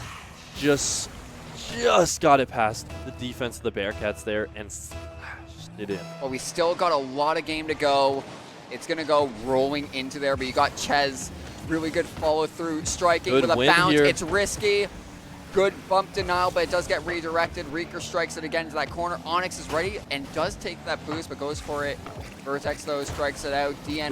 got it past the defense of the Bearcats there and slashed it in. Well, we still got a lot of game to go. It's going to go rolling into there, but you got Ches. Really good follow through, striking Good with a win bounce. here. It's risky. Good bump denial, but it does get redirected. Reeker strikes it again to that corner. Onyx is ready and does take that boost, but goes for it. Vertex, though, strikes it out. DNY.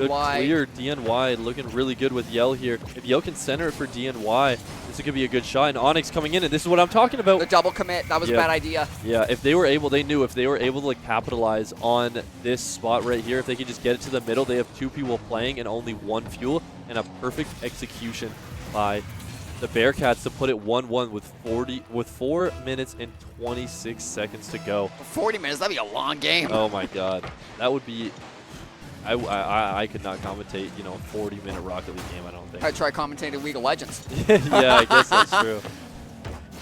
Good clear. DNY looking really good with Yell here. If Yell can center it for DNY, this could be a good shot. And Onyx coming in, and this is what I'm talking about. The double commit, that was a bad idea. Yeah, if they were able, they knew if they were able to like capitalize on this spot right here, if they could just get it to the middle, they have two people playing and only one fuel, and a perfect execution by the Bearcats to put it 1-1 with 4 minutes and 26 seconds to go. 40 minutes, that'd be a long game. Oh my God, that would be. I could not commentate, a 40-minute Rocket League game. I don't think. I'd try commentating League of Legends. Yeah, I guess that's true.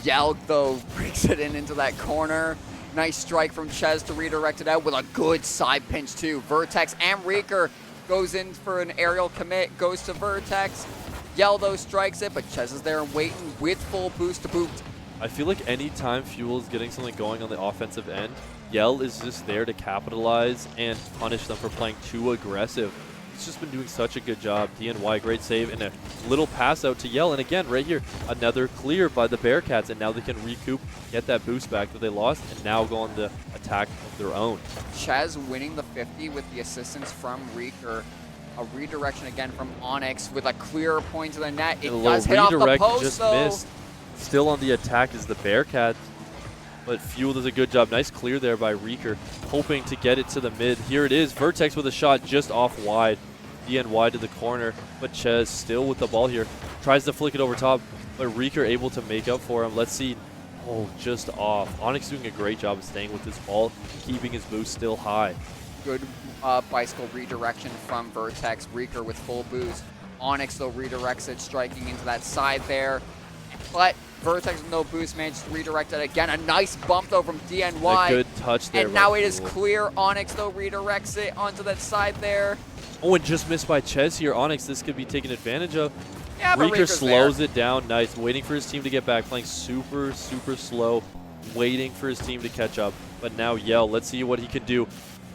Yell, though, breaks it into that corner. Nice strike from Ches to redirect it out with a good side pinch, too. Vertex and Reeker goes in for an aerial commit, goes to Vertex. Yell, though, strikes it, but Ches is there and waiting with full boost to boot. I feel like anytime Fuel is getting something going on the offensive end, Yell is just there to capitalize and punish them for playing too aggressive. He's just been doing such a good job. DNY, great save, and a little pass out to Yell. And again, right here, another clear by the Bearcats, and now they can recoup, get that boost back that they lost, and now go on the attack of their own. Ches winning the 50 with the assistance from Reeker. A redirection again from Onyx with a clear point to the net. It does hit off the post, just though. missed. Still on the attack is the Bearcats, but Fuel does a good job. Nice clear there by Reeker, hoping to get it to the mid. Here it is. Vertex with a shot just off wide. DNY to the corner, but Ches still with the ball here. Tries to flick it over top, but Reeker able to make up for him. Let's see. Oh, just off. Onyx doing a great job of staying with his ball, keeping his boost still high. Good bicycle redirection from Vertex. Reeker with full boost. Onyx, though, redirects it, striking into that side there. But Vertex with no boost manages to redirect it again. A nice bump, though, from DNY. A good touch there. And now it is clear. Onyx, though, redirects it onto that side there. Oh, and just missed by Ches here. Onyx, this could be taken advantage of. Yeah, but Reeker slows there. it down. Nice. Waiting for his team to get back. Playing super slow. Waiting for his team to catch up. But now Yell. Let's see what he can do.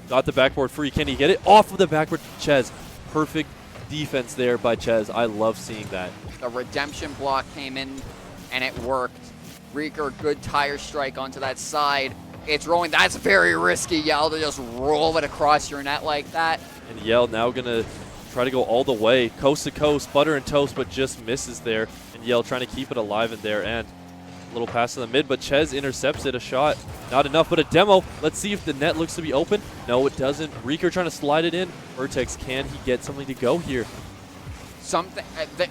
Got the backboard free. Can he get it? Off of the backboard. Ches. Perfect defense there by Ches. I love seeing that. The redemption block came in, and it worked. Reeker, good tire strike onto that side. It's rolling. That's very risky, Yell, to just roll it across your net like that. And Yell now going to try to go all the way. Coast to coast. Butter and toast, but just misses there. And Yell trying to keep it alive in their end. Little pass to the mid, but Ches intercepts it. A shot. Not enough, but a demo. Let's see if the net looks to be open. No, it doesn't. Reeker trying to slide it in. Vertex, can he get something to go here? Something.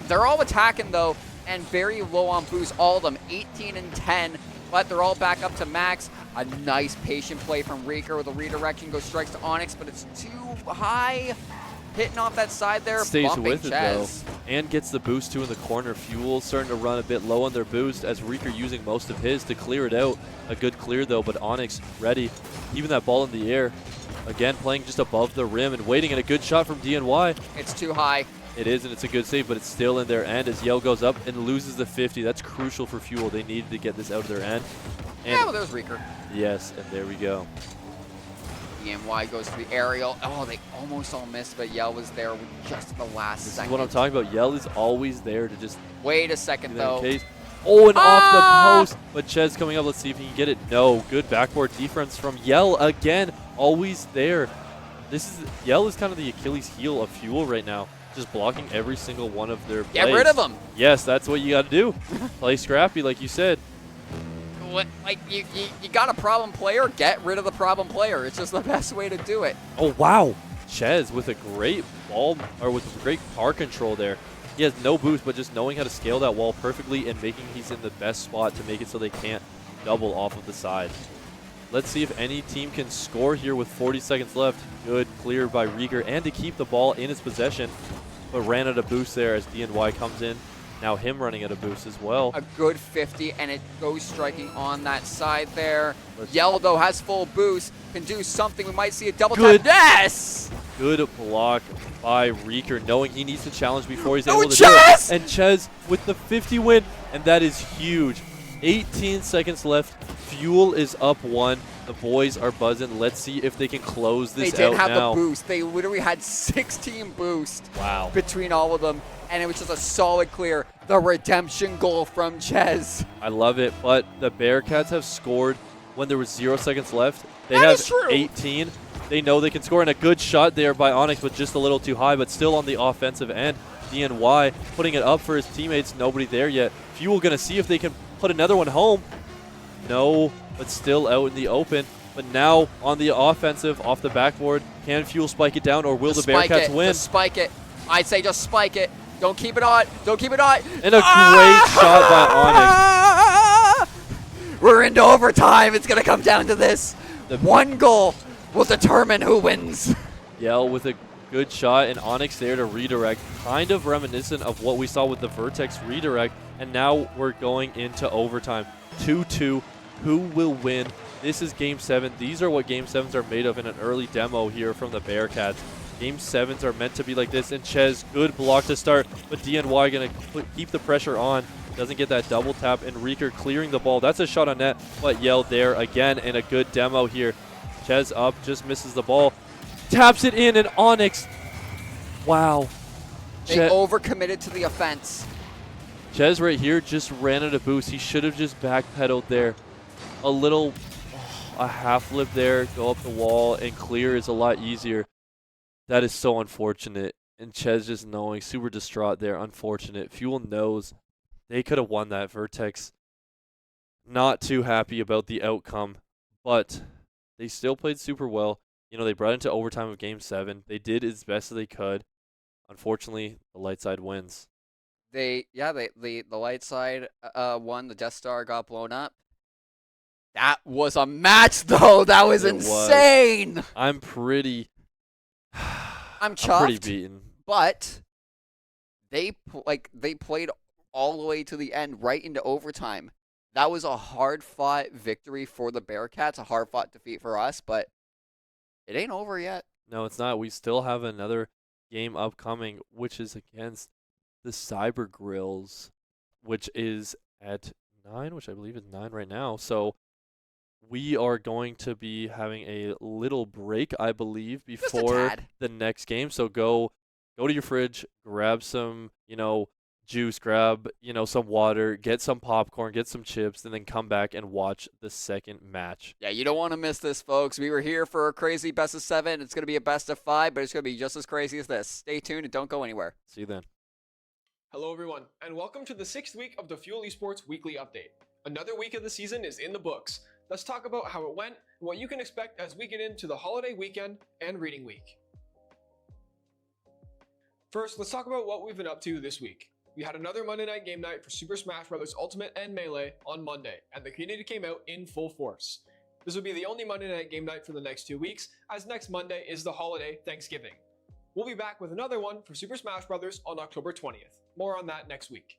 They're all attacking, though, and very low on boost. All of them, 18 and 10, but they're all back up to max. A nice patient play from Reeker with a redirection. Goes strikes to Onyx, but it's too high. Hitting off that side there. Stays with it, though. Ches. And gets the boost, too, in the corner. Fuel starting to run a bit low on their boost as Reeker using most of his to clear it out. A good clear, though, but Onyx ready. Even that ball in the air. Again, playing just above the rim and waiting, and a good shot from DNY. It's too high. It is, and it's a good save, but it's still in their end as Yell goes up and loses the 50. That's crucial for Fuel. They needed to get this out of their end. And Yeah, well, there's Reeker. yes, and there we go. DNY goes to the aerial. Oh, they almost all missed, but Yell was there with just the last This second. is what I'm talking about. Yell is always there to just Wait a second, do that in though. case. Oh, and off the post. But Ches coming up. Let's see if he can get it. No. Good backboard defense from Yell again. Always there. Yell is kind of the Achilles heel of Fuel right now. just blocking every single one of their plays. Get rid of them. Yes, that's what you got to do. Play scrappy, like you said. Like you got a problem player, get rid of the problem player. It's just the best way to do it. Oh, wow. Chez with a great ball, or with great car control there. He has no boost, but just knowing how to scale that wall perfectly and making he's in the best spot to make it so they can't double off of the side. Let's see if any team can score here with 40 seconds left. Good clear by Rieger, and to keep the ball in its possession, but ran out of boost there as DNY comes in. Now him running at a boost as well. A good 50, and it goes striking on that side there. Yell, though, has full boost. Can do something. We might see a double tap. Yes! Good block by Rieger, knowing he needs to challenge before he's Oh, able to do it. And Chez with the 50 win, and that is huge. 18 seconds left. Fuel is up 1. The boys are buzzing. Let's see if they can close this out now. They didn't have the boost. They literally had 16 boost between all of them, and it was just a solid clear. The redemption goal from Chez. I love it, but the Bearcats have scored when there was 0 seconds left. They That have is true. 18. They know they can score, and a good shot there by Onyx, but just a little too high, but still on the offensive end. DNY putting it up for his teammates. Nobody there yet. Fuel going to see if they can put another one home. No, but still out in the open. But now on the offensive, off the backboard, can Fuel spike it down, or will the Bearcats win? Just spike it. I'd say just spike it. Don't keep it on. Don't keep it on. And a great shot by Onyx. We're into overtime. It's going to come down to this. One goal will determine who wins. Yell with a good shot, and Onyx there to redirect. Kind of reminiscent of what we saw with the Vertex redirect. And now we're going into overtime. 2-2. Who will win? This is Game 7. These are what Game 7s are made of in an early demo here from the Bearcats. Game 7s are meant to be like this. And Chez, good block to start, but DNY going to keep the pressure on. Doesn't get that double tap, and Rieger clearing the ball. That's a shot on net, but Yell there again, and a good demo here. Chez up, just misses the ball. Taps it in, and Onyx. Wow. They overcommitted to the offense. Chez right here just ran out of boost. He should have just backpedaled there. A half lip there, go up the wall, and clear is a lot easier. That is so unfortunate. And Chez just knowing, super distraught there, unfortunate. Fuel knows they could have won that. Vertex not too happy about the outcome, but they still played super well. You know, they brought it into overtime of Game 7. They did as best as they could. Unfortunately, the light side wins. The light side won. The Death Star got blown up. That was a match, though. That was insane. I'm pretty. I'm chuffed. I'm pretty beaten. But they played all the way to the end, right into overtime. That was a hard-fought victory for the Bearcats, a hard-fought defeat for us, but it ain't over yet. No, it's not. We still have another game upcoming, which is against the Cyber Grills, which is at 9, which I believe is 9 right now. So we are going to be having a little break, I believe, before the next game. So go to your fridge, grab some, juice, grab, some water, get some popcorn, get some chips, and then come back and watch the second match. Yeah, you don't want to miss this, folks. We were here for a crazy best of 7. It's going to be a best of 5, but it's going to be just as crazy as this. Stay tuned and don't go anywhere. See you then. Hello everyone, and welcome to the 6th week of the Fuel Esports Weekly Update. Another week of the season is in the books. Let's talk about how it went and what you can expect as we get into the holiday weekend and reading week. First, let's talk about what we've been up to this week. We had another Monday night game night for Super Smash Bros. Ultimate and Melee on Monday, and the community came out in full force. This will be the only Monday night game night for the next 2 weeks, as next Monday is the holiday Thanksgiving. We'll be back with another one for Super Smash Bros. On October 20th. More on that next week.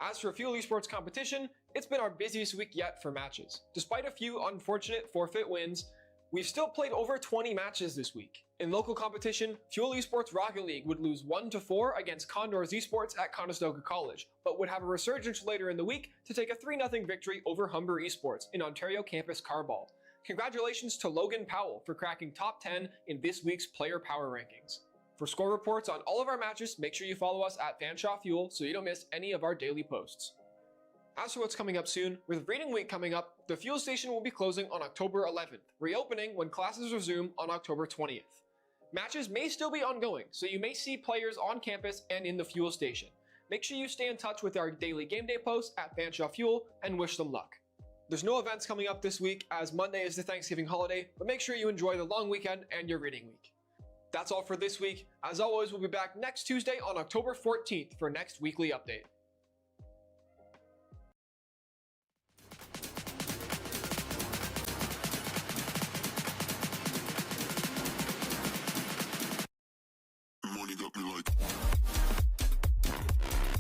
As for Fuel Esports competition, it's been our busiest week yet for matches. Despite a few unfortunate forfeit wins, we've still played over 20 matches this week. In local competition, Fuel Esports Rocket League would lose 1-4 against Condors Esports at Conestoga College, but would have a resurgence later in the week to take a 3-0 victory over Humber Esports in Ontario Campus Carball. Congratulations to Logan Powell for cracking top 10 in this week's player power rankings. For score reports on all of our matches, make sure you follow us at Fanshaw Fuel so you don't miss any of our daily posts. As for what's coming up soon, with Reading Week coming up, the Fuel Station will be closing on October 11th, reopening when classes resume on October 20th. Matches may still be ongoing, so you may see players on campus and in the fuel station. Make sure you stay in touch with our daily game day posts at Fanshawe Fuel and wish them luck. There's no events coming up this week as Monday is the Thanksgiving holiday, but make sure you enjoy the long weekend and your reading week. That's all for this week. As always, we'll be back next Tuesday on October 14th for next weekly update.